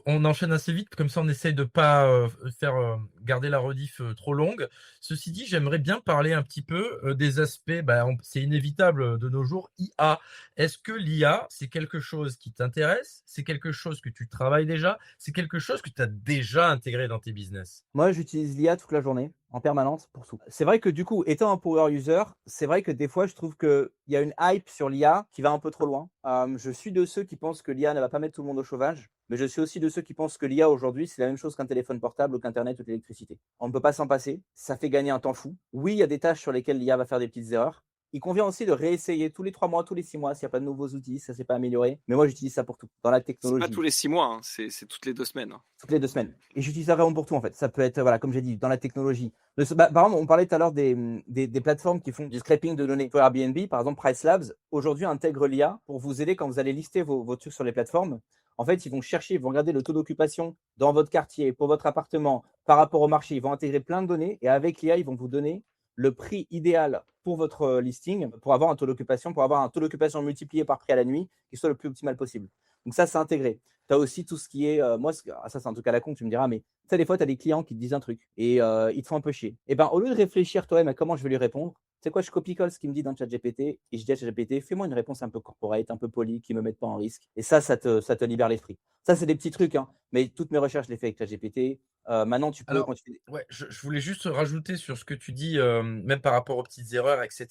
On enchaîne assez vite, comme ça on essaye de pas faire garder la rediff trop longue. Ceci dit, j'aimerais bien parler un petit peu des aspects, c'est inévitable de nos jours, IA. Est-ce que l'IA, c'est quelque chose qui t'intéresse? C'est quelque chose que tu travailles déjà? C'est quelque chose que tu as déjà intégré dans tes business? Moi, j'utilise l'IA toute la journée, en permanence, pour tout. C'est vrai que du coup, étant un power user, c'est vrai que des fois, je trouve qu'il y a une hype sur l'IA qui va un peu trop loin. Je suis de ceux qui pensent que l'IA ne va pas mettre tout le monde au chômage, mais je suis aussi de ceux qui pensent que l'IA aujourd'hui, c'est la même chose qu'un téléphone portable ou qu'Internet ou l'électricité. On ne peut pas s'en passer, ça fait gagner un temps fou. Oui, il y a des tâches sur lesquelles l'IA va faire des petites erreurs. Il convient aussi de réessayer tous les 3 mois, tous les 6 mois, s'il n'y a pas de nouveaux outils, ça ne s'est pas amélioré. Mais moi, j'utilise ça pour tout, dans la C'est pas technologie. tous les 6 mois, hein, c'est toutes les 2 semaines. Hein. Toutes les 2 semaines. Et j'utilise ça vraiment pour tout, en fait. Ça peut être, voilà, comme j'ai dit, dans la technologie. Par exemple, on parlait tout à l'heure des plateformes qui font du scraping de données. Pour Airbnb, par exemple, Price Labs, aujourd'hui, intègre l'IA pour vous aider quand vous allez lister vos trucs sur les plateformes. En fait, ils vont chercher, ils vont regarder le taux d'occupation dans votre quartier, pour votre appartement, par rapport au marché. Ils vont intégrer plein de données et avec l'IA, ils vont vous donner le prix idéal pour votre listing, pour avoir un taux d'occupation multiplié par prix à la nuit qui soit le plus optimal possible. Donc ça, c'est intégré. Tu as aussi tout ce qui est, ça c'est un truc à la con, tu me diras, mais tu sais, des fois, tu as des clients qui te disent un truc et ils te font un peu chier. Et ben, au lieu de réfléchir toi-même à comment je vais lui répondre, tu sais quoi, je copie-colle ce qu'il me dit dans le chat GPT et je dis à ChatGPT, fais-moi une réponse un peu corporate, un peu polie, qui ne me mette pas en risque. Et ça te libère l'esprit. Ça, c'est des petits trucs, hein, mais toutes mes recherches, je les fais avec ChatGPT. Maintenant, tu peux, Alors, quand tu fais ouais, je voulais juste rajouter sur ce que tu dis, même par rapport aux petites erreurs, etc.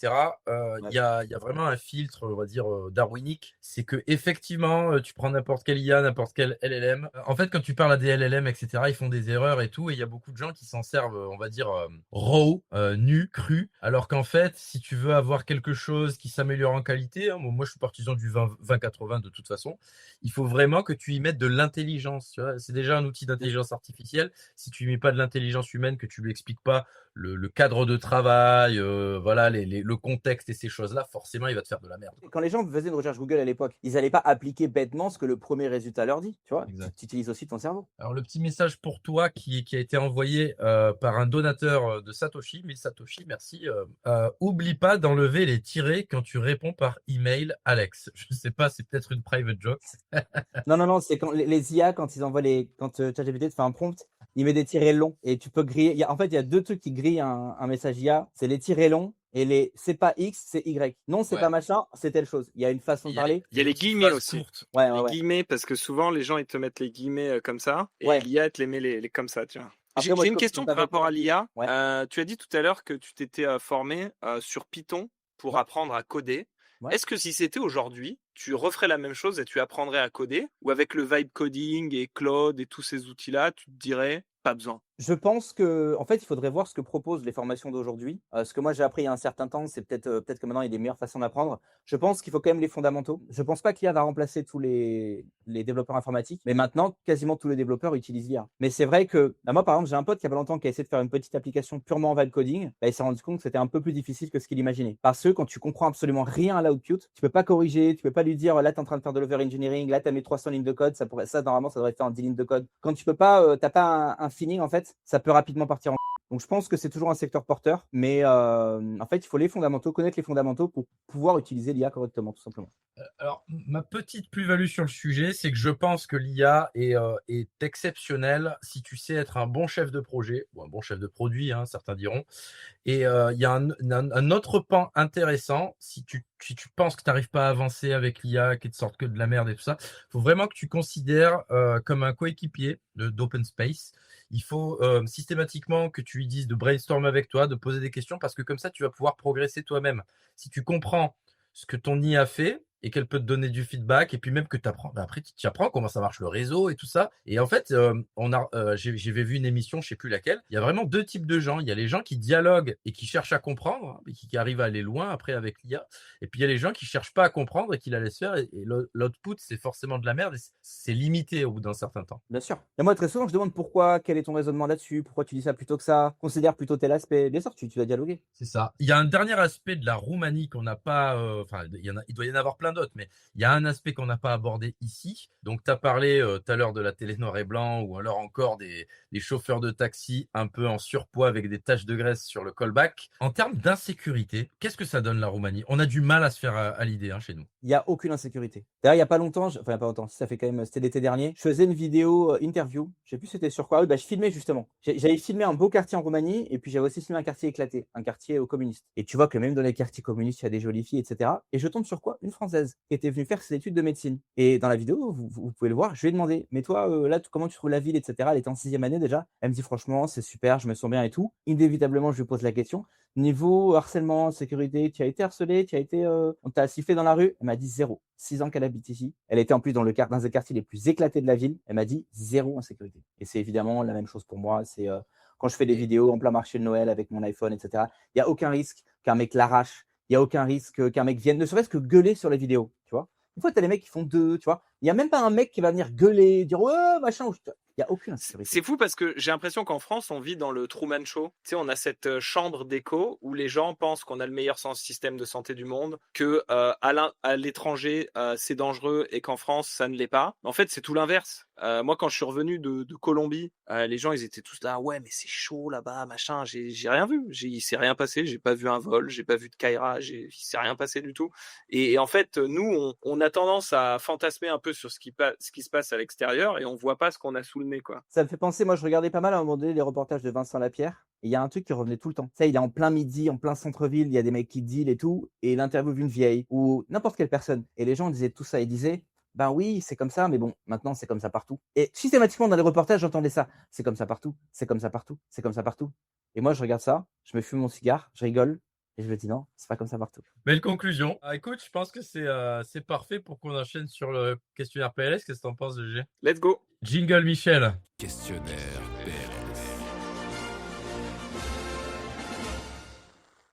Ouais, Il y a vraiment un filtre, on va dire, darwinique. C'est que effectivement, tu prends n'importe quelle IA, n'importe quel LLM. En fait, quand tu parles à des LLM, etc., ils font des erreurs et tout, et il y a beaucoup de gens qui s'en servent, on va dire, raw, nu, cru. Alors qu'en fait, si tu veux avoir quelque chose qui s'améliore en qualité, hein, moi je suis partisan du 20-80 de toute façon, il faut vraiment que tu y mettes de l'intelligence. Tu vois. C'est déjà un outil d'intelligence artificielle. si tu mets pas de l'intelligence humaine, que tu lui expliques pas le cadre de travail, voilà, le contexte et ces choses-là, forcément, il va te faire de la merde. Quand les gens faisaient une recherche Google à l'époque, ils n'allaient pas appliquer bêtement ce que le premier résultat leur dit, tu vois. Exact. Tu utilises aussi ton cerveau. Alors, le petit message pour toi qui a été envoyé par un donateur de Satoshi, 1000 Satoshi, merci. Oublie pas d'enlever les tirets quand tu réponds par email, Alex. Je ne sais pas, c'est peut-être une private joke. Non, c'est quand les IA, quand ils envoient quand ChatGPT te fait un prompt, il met des tirets longs et tu peux griller. En fait, il y a deux trucs qui grillent un message IA, c'est les tirets longs et c'est pas X, c'est Y. Non, c'est Ouais. pas machin, c'est telle chose. Il y a une façon de parler. Il y a les guillemets aussi. Ouais, Les ouais. guillemets, parce que souvent, les gens, ils te mettent les guillemets comme ça, et Ouais. l'IA, elle te les met les comme ça, tu vois. Après, moi, J'ai je une question par rapport à l'IA. Ouais. Tu as dit tout à l'heure que tu t'étais formé sur Python pour apprendre à coder. Ouais. Est-ce que si c'était aujourd'hui, tu referais la même chose et tu apprendrais à coder? Ou avec le vibe coding et Claude et tous ces outils-là, tu te dirais pas besoin? Je pense qu'en fait, il faudrait voir ce que proposent les formations d'aujourd'hui. Ce que moi j'ai appris il y a un certain temps, c'est peut-être que maintenant il y a des meilleures façons d'apprendre. Je pense qu'il faut quand même les fondamentaux. Je pense pas que l'IA va remplacer tous les développeurs informatiques, mais maintenant quasiment tous les développeurs utilisent l'IA. Mais c'est vrai que moi par exemple, j'ai un pote qui a pas longtemps qui a essayé de faire une petite application purement en vibe coding. Il s'est rendu compte que c'était un peu plus difficile que ce qu'il imaginait. Parce que quand tu comprends absolument rien à l'output, tu peux pas corriger, tu peux pas lui dire là tu es en train de faire de l'over-engineering, là tu as mis 300 lignes de code, ça normalement ça devrait faire en 10 lignes de code. Quand tu peux pas, t'as pas un feeling en fait, ça peut rapidement partir en. Donc je pense que c'est toujours un secteur porteur, mais en fait, il faut les fondamentaux, connaître les fondamentaux pour pouvoir utiliser l'IA correctement, tout simplement. Alors, ma petite plus-value sur le sujet, c'est que je pense que l'IA est exceptionnelle si tu sais être un bon chef de projet, ou un bon chef de produit, hein, certains diront. Et il y a un autre pan intéressant, si tu penses que tu n'arrives pas à avancer avec l'IA, qui te sorte que de la merde et tout ça, il faut vraiment que tu considères comme un coéquipier d'Open Space. Il faut systématiquement que tu lui dises de brainstorm avec toi, de poser des questions, parce que comme ça, tu vas pouvoir progresser toi-même. Si tu comprends ce que ton IA fait et qu'elle peut te donner du feedback, et puis même que tu apprends, après tu apprends comment ça marche le réseau et tout ça. Et en fait, j'avais vu une émission, je sais plus laquelle, il y a vraiment deux types de gens. Il y a les gens qui dialoguent et qui cherchent à comprendre, et qui arrivent à aller loin après avec l'IA. Et puis il y a les gens qui cherchent pas à comprendre et qui la laissent faire, et l'output, c'est forcément de la merde, et c'est limité au bout d'un certain temps. Bien sûr. Et moi, très souvent, je demande pourquoi, quel est ton raisonnement là-dessus, pourquoi tu dis ça plutôt que ça, considère plutôt tel aspect. Bien sûr, tu vas dialoguer. C'est ça. Il y a un dernier aspect de la Roumanie qu'on n'a pas, il doit y en avoir plein d'autres, mais il y a un aspect qu'on n'a pas abordé ici. Donc, tu as parlé tout à l'heure de la télé noir et blanc, ou alors encore des chauffeurs de taxi un peu en surpoids avec des taches de graisse sur le callback. En termes d'insécurité, qu'est-ce que ça donne la Roumanie? On a du mal à se faire à l'idée, hein, chez nous. Il n'y a aucune insécurité. D'ailleurs, il n'y a pas longtemps, il n'y a pas longtemps, ça fait quand même, c'était l'été dernier, je faisais une vidéo interview, je sais plus c'était sur quoi, oui, je filmais justement. J'avais filmé un beau quartier en Roumanie, et puis j'avais aussi filmé un quartier éclaté, un quartier aux communistes. Et tu vois que même dans les quartiers communistes, il y a des jolies filles, etc. Et je tombe sur quoi? Une Française qui était venue faire ses études de médecine. Et dans la vidéo, vous pouvez le voir, je lui ai demandé, mais toi, là, comment tu trouves la ville, etc. Elle était en 6e année déjà. Elle me dit, franchement, c'est super, je me sens bien et tout. Inévitablement, je lui pose la question. Niveau harcèlement, sécurité, tu as été harcelé, on t'a sifflé dans la rue? Elle m'a dit 0. 6 ans qu'elle habite ici. Elle était en plus dans un des quartiers les plus éclatés de la ville. Elle m'a dit 0 insécurité. Et c'est évidemment la même chose pour moi. C'est quand je fais des vidéos en plein marché de Noël avec mon iPhone, etc. Il n'y a aucun risque qu'un mec l'arrache. Il n'y a aucun risque qu'un mec vienne, ne serait-ce que gueuler sur les vidéos, tu vois. Une fois, tu as les mecs qui font deux, tu vois. Il n'y a même pas un mec qui va venir gueuler, dire ouais, machin. Il n'y a aucune insécurité. C'est fou parce que j'ai l'impression qu'en France, on vit dans le Truman Show. Tu sais, on a cette chambre d'écho où les gens pensent qu'on a le meilleur système de santé du monde, que à l'étranger, c'est dangereux et qu'en France, ça ne l'est pas. En fait, c'est tout l'inverse. Moi, quand je suis revenu de Colombie, les gens, ils étaient tous là, ouais, mais c'est chaud là-bas, machin. J'ai rien vu. Il s'est rien passé. J'ai pas vu un vol. J'ai pas vu de Kaira. Il s'est rien passé du tout. Et en fait, nous, on a tendance à fantasmer un peu sur ce qui se passe à l'extérieur et on voit pas ce qu'on a sous le nez, quoi. Ça me fait penser, moi je regardais pas mal à un moment donné les reportages de Vincent Lapierre, et il y a un truc qui revenait tout le temps. Ça, il est en plein midi, en plein centre-ville, il y a des mecs qui deal et tout, et il interviewe une vieille, ou n'importe quelle personne. Et les gens disaient tout ça, ils disaient, ben oui, c'est comme ça, mais bon, maintenant c'est comme ça partout. Et systématiquement dans les reportages, j'entendais ça. C'est comme ça partout, c'est comme ça partout, c'est comme ça partout. Et moi je regarde ça, je me fume mon cigare, je rigole, et je me dis non, c'est pas comme ça partout. Belle conclusion. Écoute, je pense que c'est parfait pour qu'on enchaîne sur le questionnaire PLS. Qu'est-ce que t'en penses, GG? Let's go. Jingle Michel. Questionnaire PLS.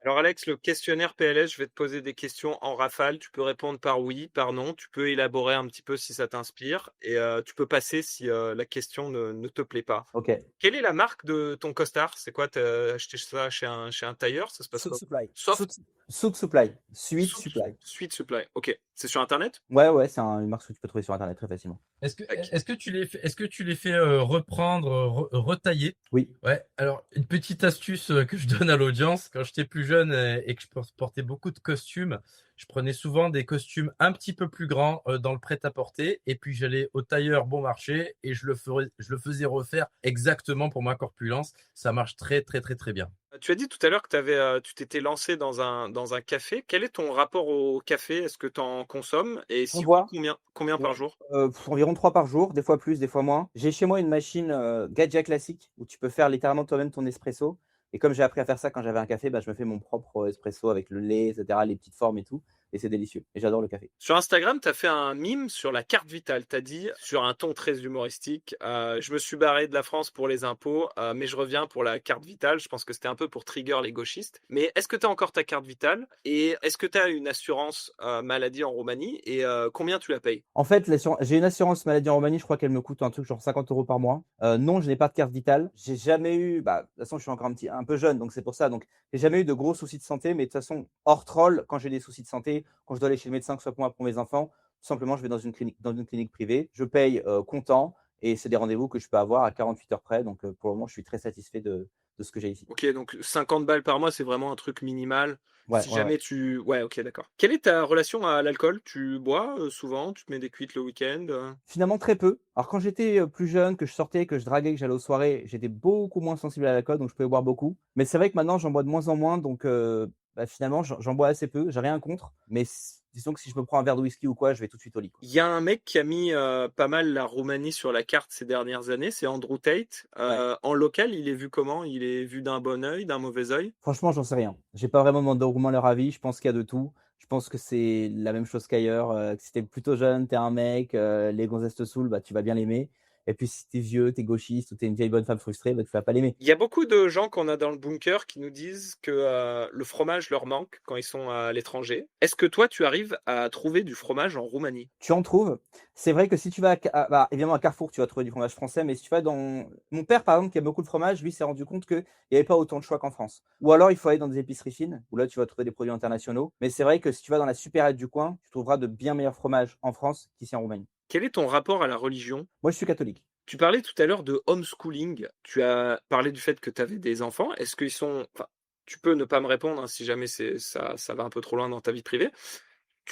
Alors Alex, le questionnaire PLS, je vais te poser des questions en rafale. Tu peux répondre par oui, par non. Tu peux élaborer un petit peu si ça t'inspire et tu peux passer si la question ne te plaît pas. Ok. Quelle est la marque de ton costard? C'est quoi? Tu acheté ça chez un tailleur? Ça se passe Souk quoi? Supply. Soft? Souk Supply. Sweet Souk Supply. Sweet Supply. OK. C'est sur internet? Ouais, c'est une marque que tu peux trouver sur Internet très facilement. OK. Est-ce que tu les fais reprendre, retailler? Oui. Ouais. Alors, une petite astuce que je donne à l'audience, quand j'étais plus jeune et que je portais beaucoup de costumes, je prenais souvent des costumes un petit peu plus grands dans le prêt-à-porter et puis j'allais au tailleur bon marché et je le faisais refaire exactement pour ma corpulence. Ça marche très, très, très, très bien. Tu as dit tout à l'heure que tu t'étais lancé dans un café. Quel est ton rapport au café? Est-ce que tu en consommes? Et On si oui, voit. combien par jour? Environ 3 par jour, des fois plus, des fois moins. J'ai chez moi une machine Gadget classique où tu peux faire littéralement toi-même ton espresso. Et comme j'ai appris à faire ça quand j'avais un café, bah, je me fais mon propre espresso avec le lait, etc., les petites formes et tout. Et c'est délicieux. Et j'adore le café. Sur Instagram, tu as fait un mime sur la carte vitale. Tu as dit, sur un ton très humoristique, je me suis barré de la France pour les impôts, mais je reviens pour la carte vitale. Je pense que c'était un peu pour trigger les gauchistes. Mais est-ce que tu as encore ta carte vitale? Et est-ce que tu as une assurance maladie en Roumanie? Et combien tu la payes? En fait, j'ai une assurance maladie en Roumanie, je crois qu'elle me coûte un truc genre 50 € par mois. Non, je n'ai pas de carte vitale. J'ai jamais eu, bah, de toute façon, je suis encore un peu jeune, donc c'est pour ça. Donc, j'ai jamais eu de gros soucis de santé, mais de toute façon, hors troll, quand j'ai des soucis de santé, quand je dois aller chez le médecin, que ce soit pour moi, pour mes enfants, tout simplement, je vais dans une clinique privée. Je paye comptant et c'est des rendez-vous que je peux avoir à 48 heures près. Donc, pour le moment, je suis très satisfait de ce que j'ai ici. Ok, donc 50 balles par mois, c'est vraiment un truc minimal. Ouais, Si ouais, ouais. jamais tu... Ouais, ok, d'accord. Quelle est ta relation à l'alcool? Tu bois souvent? Tu te mets des cuites le week-end? Finalement, très peu. Alors, quand j'étais plus jeune, que je sortais, que je draguais, que j'allais aux soirées, j'étais beaucoup moins sensible à l'alcool, donc je pouvais boire beaucoup. Mais c'est vrai que maintenant, j'en bois de moins en moins, donc bah, finalement, j'en bois assez peu. J'ai rien contre, mais disons que si je me prends un verre de whisky ou quoi, je vais tout de suite au lit, quoi. Il y a un mec qui a mis pas mal la Roumanie sur la carte ces dernières années, c'est Andrew Tate. Ouais. En local, il est vu comment? Il est vu d'un bon œil, d'un mauvais œil? Franchement, j'en sais rien. J'ai pas vraiment demandé aux Roumains leur avis. Je pense qu'il y a de tout. Je pense que c'est la même chose qu'ailleurs. Que si t'es plutôt jeune, t'es un mec, les gonzesses te saoulent, bah, tu vas bien l'aimer. Et puis si t'es vieux, t'es gauchiste ou t'es une vieille bonne femme frustrée, bah, tu vas pas l'aimer. Il y a beaucoup de gens qu'on a dans le bunker qui nous disent que le fromage leur manque quand ils sont à l'étranger. Est-ce que toi, tu arrives à trouver du fromage en Roumanie? Tu en trouves. C'est vrai que si tu vas bah, évidemment à Carrefour, tu vas trouver du fromage français, mais si tu vas dans mon père, par exemple, qui aime beaucoup le fromage, lui s'est rendu compte qu'il y avait pas autant de choix qu'en France. Ou alors il faut aller dans des épiceries fines, où là tu vas trouver des produits internationaux. Mais c'est vrai que si tu vas dans la supérette du coin, tu trouveras de bien meilleurs fromages en France qu'ici en Roumanie. Quel est ton rapport à la religion? Moi, je suis catholique. Tu parlais tout à l'heure de homeschooling. Tu as parlé du fait que tu avais des enfants. Est-ce qu'ils sont... Enfin, tu peux ne pas me répondre hein, si jamais ça va un peu trop loin dans ta vie privée.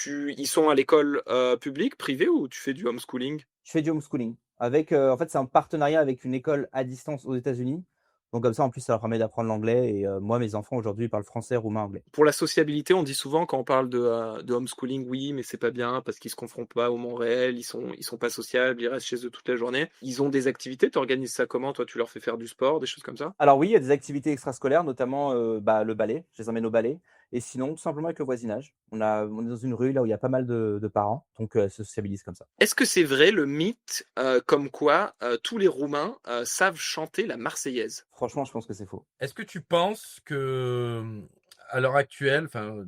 Ils sont à l'école publique, privée ou tu fais du homeschooling? Je fais du homeschooling avec, en fait, c'est un partenariat avec une école à distance aux États-Unis. Donc comme ça, en plus, ça leur permet d'apprendre l'anglais et moi, mes enfants aujourd'hui parlent français, roumain, anglais. Pour la sociabilité, on dit souvent quand on parle de homeschooling, oui, mais c'est pas bien parce qu'ils se confrontent pas au monde réel, ils sont pas sociables, ils restent chez eux toute la journée. Ils ont des activités, tu organises ça comment? Toi, tu leur fais faire du sport, des choses comme ça? Alors oui, il y a des activités extrascolaires, notamment, bah, le ballet. Je les emmène au ballet et sinon, tout simplement avec le voisinage. On est dans une rue là où il y a pas mal de parents, donc se sociabilisent comme ça. Est-ce que c'est vrai le mythe comme quoi tous les Roumains savent chanter la Marseillaise? Franchement, je pense que c'est faux. Est-ce que tu penses que, à l'heure actuelle, enfin,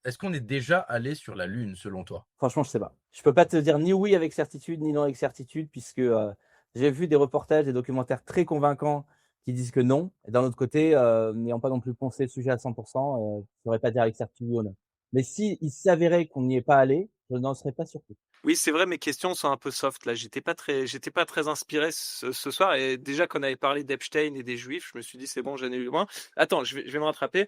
est-ce qu'on est déjà allé sur la Lune selon toi? Franchement, je sais pas. Je peux pas te dire ni oui avec certitude, ni non avec certitude puisque, j'ai vu des reportages, des documentaires très convaincants qui disent que non. Et d'un autre côté, n'ayant pas non plus poncé le sujet à 100 je saurais pas dire avec certitude oui ou non. Mais si il s'avérait qu'on n'y est pas allé, je n'en serais pas surpris. Oui, c'est vrai, mes questions sont un peu soft là. J'étais pas très inspiré ce soir. Et déjà qu'on avait parlé d'Epstein et des Juifs, je me suis dit c'est bon, j'en ai eu moins. Attends, je vais me rattraper.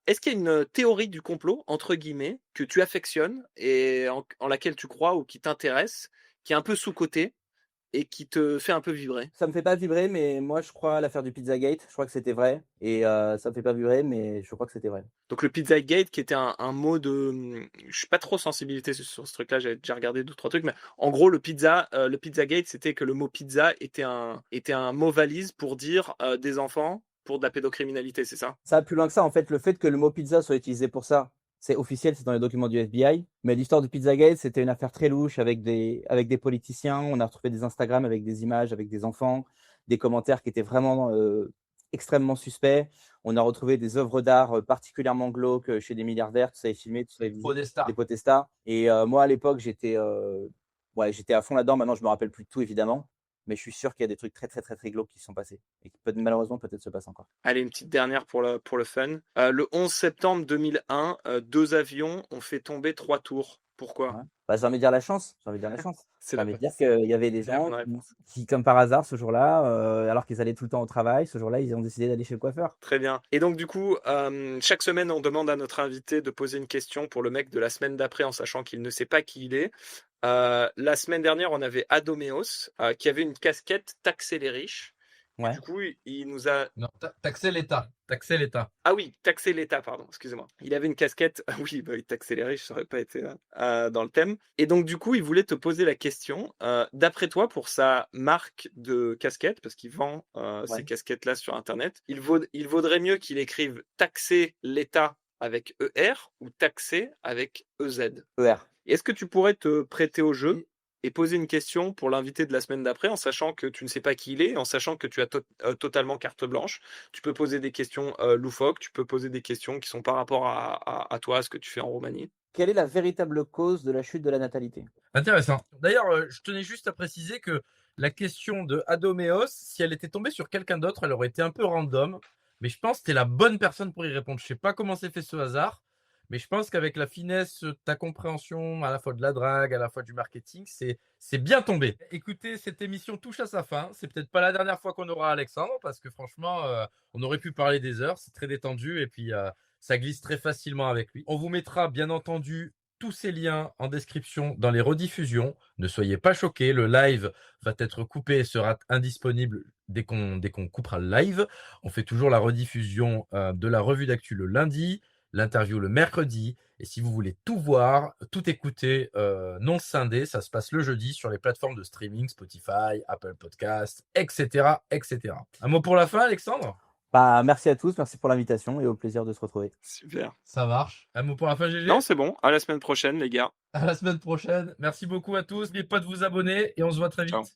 Est-ce qu'il y a une théorie du complot entre guillemets que tu affectionnes et en laquelle tu crois ou qui t'intéresse, qui est un peu sous-cotée et qui te fait un peu vibrer? Ça me fait pas vibrer, mais moi je crois à l'affaire du Pizzagate. Je crois que c'était vrai et ça me fait pas vibrer, mais je crois que c'était vrai. Donc le Pizzagate qui était un mot de, je suis pas trop sensibilité sur ce truc-là, j'avais déjà regardé 2-3 trucs, mais en gros le Pizzagate c'était que le mot pizza était un mot valise pour dire des enfants pour de la pédocriminalité, c'est ça? Ça va plus loin que ça, en fait, le fait que le mot pizza soit utilisé pour ça, c'est officiel, c'est dans les documents du FBI. Mais l'histoire du Pizzagate, c'était une affaire très louche avec des politiciens. On a retrouvé des Instagram avec des images, avec des enfants, des commentaires qui étaient vraiment extrêmement suspect. On a retrouvé des œuvres d'art particulièrement glauques chez des milliardaires, tout ça est filmé, tout ça est visible, Podesta. des Podesta. Et moi, à l'époque, j'étais à fond là-dedans. Maintenant, je me rappelle plus de tout, évidemment. Mais je suis sûr qu'il y a des trucs très, très, très, très glauques qui se sont passés et qui malheureusement peut-être se passent encore. Allez, une petite dernière pour le fun. Le 11 septembre 2001, 2 avions ont fait tomber 3 tours. Pourquoi? Ouais. Bah, j'ai envie de dire la chance. J'ai envie de dire la chance. C'est J'ai envie de dire qu'il y avait des c'est la gens bonne réponse. qui, comme par hasard, ce jour-là, alors qu'ils allaient tout le temps au travail, ce jour-là, ils ont décidé d'aller chez le coiffeur. Très bien. Et donc, du coup, chaque semaine, on demande à notre invité de poser une question pour le mec de la semaine d'après en sachant qu'il ne sait pas qui il est. La semaine dernière, on avait Adoméos qui avait une casquette Taxer les riches. Et Ouais. du coup, il nous a. Non, taxer l'État. Taxer l'État. Ah oui, taxer l'État, pardon, excusez-moi. Il avait une casquette. Ah oui, bah, taxer les riches, ça aurait pas été dans le thème. Et donc, du coup, il voulait te poser la question. D'après toi, pour sa marque de casquette, parce qu'il vend ces Ouais. casquettes-là sur Internet, il vaudrait mieux qu'il écrive taxer l'État avec ER ou taxer avec EZ. ER. Est-ce que tu pourrais te prêter au jeu et poser une question pour l'invité de la semaine d'après, en sachant que tu ne sais pas qui il est, en sachant que tu as totalement carte blanche. Tu peux poser des questions loufoques, tu peux poser des questions qui sont par rapport à toi, à ce que tu fais en Roumanie. Quelle est la véritable cause de la chute de la natalité? Intéressant. D'ailleurs, je tenais juste à préciser que la question de Adoméos, si elle était tombée sur quelqu'un d'autre, elle aurait été un peu random. Mais je pense que tu es la bonne personne pour y répondre. Je sais pas comment s'est fait ce hasard, mais je pense qu'avec la finesse, ta compréhension à la fois de la drague, à la fois du marketing, c'est bien tombé. Écoutez, cette émission touche à sa fin. C'est peut-être pas la dernière fois qu'on aura Alexandre, parce que franchement, on aurait pu parler des heures. C'est très détendu et puis ça glisse très facilement avec lui. On vous mettra bien entendu tous ces liens en description dans les rediffusions. Ne soyez pas choqués, le live va être coupé et sera indisponible dès qu'on coupera le live. On fait toujours la rediffusion de la revue d'actu le lundi, l'interview le mercredi. Et si vous voulez tout voir, tout écouter non scindé, ça se passe le jeudi sur les plateformes de streaming, Spotify, Apple Podcasts, etc., etc. Un mot pour la fin, Alexandre? Bah, merci à tous, merci pour l'invitation et au plaisir de se retrouver. Super. Ça marche. Un mot pour la fin, GG? Non, c'est bon. À la semaine prochaine, les gars. À la semaine prochaine. Merci beaucoup à tous. N'oubliez pas de vous abonner et on se voit très vite. Ciao.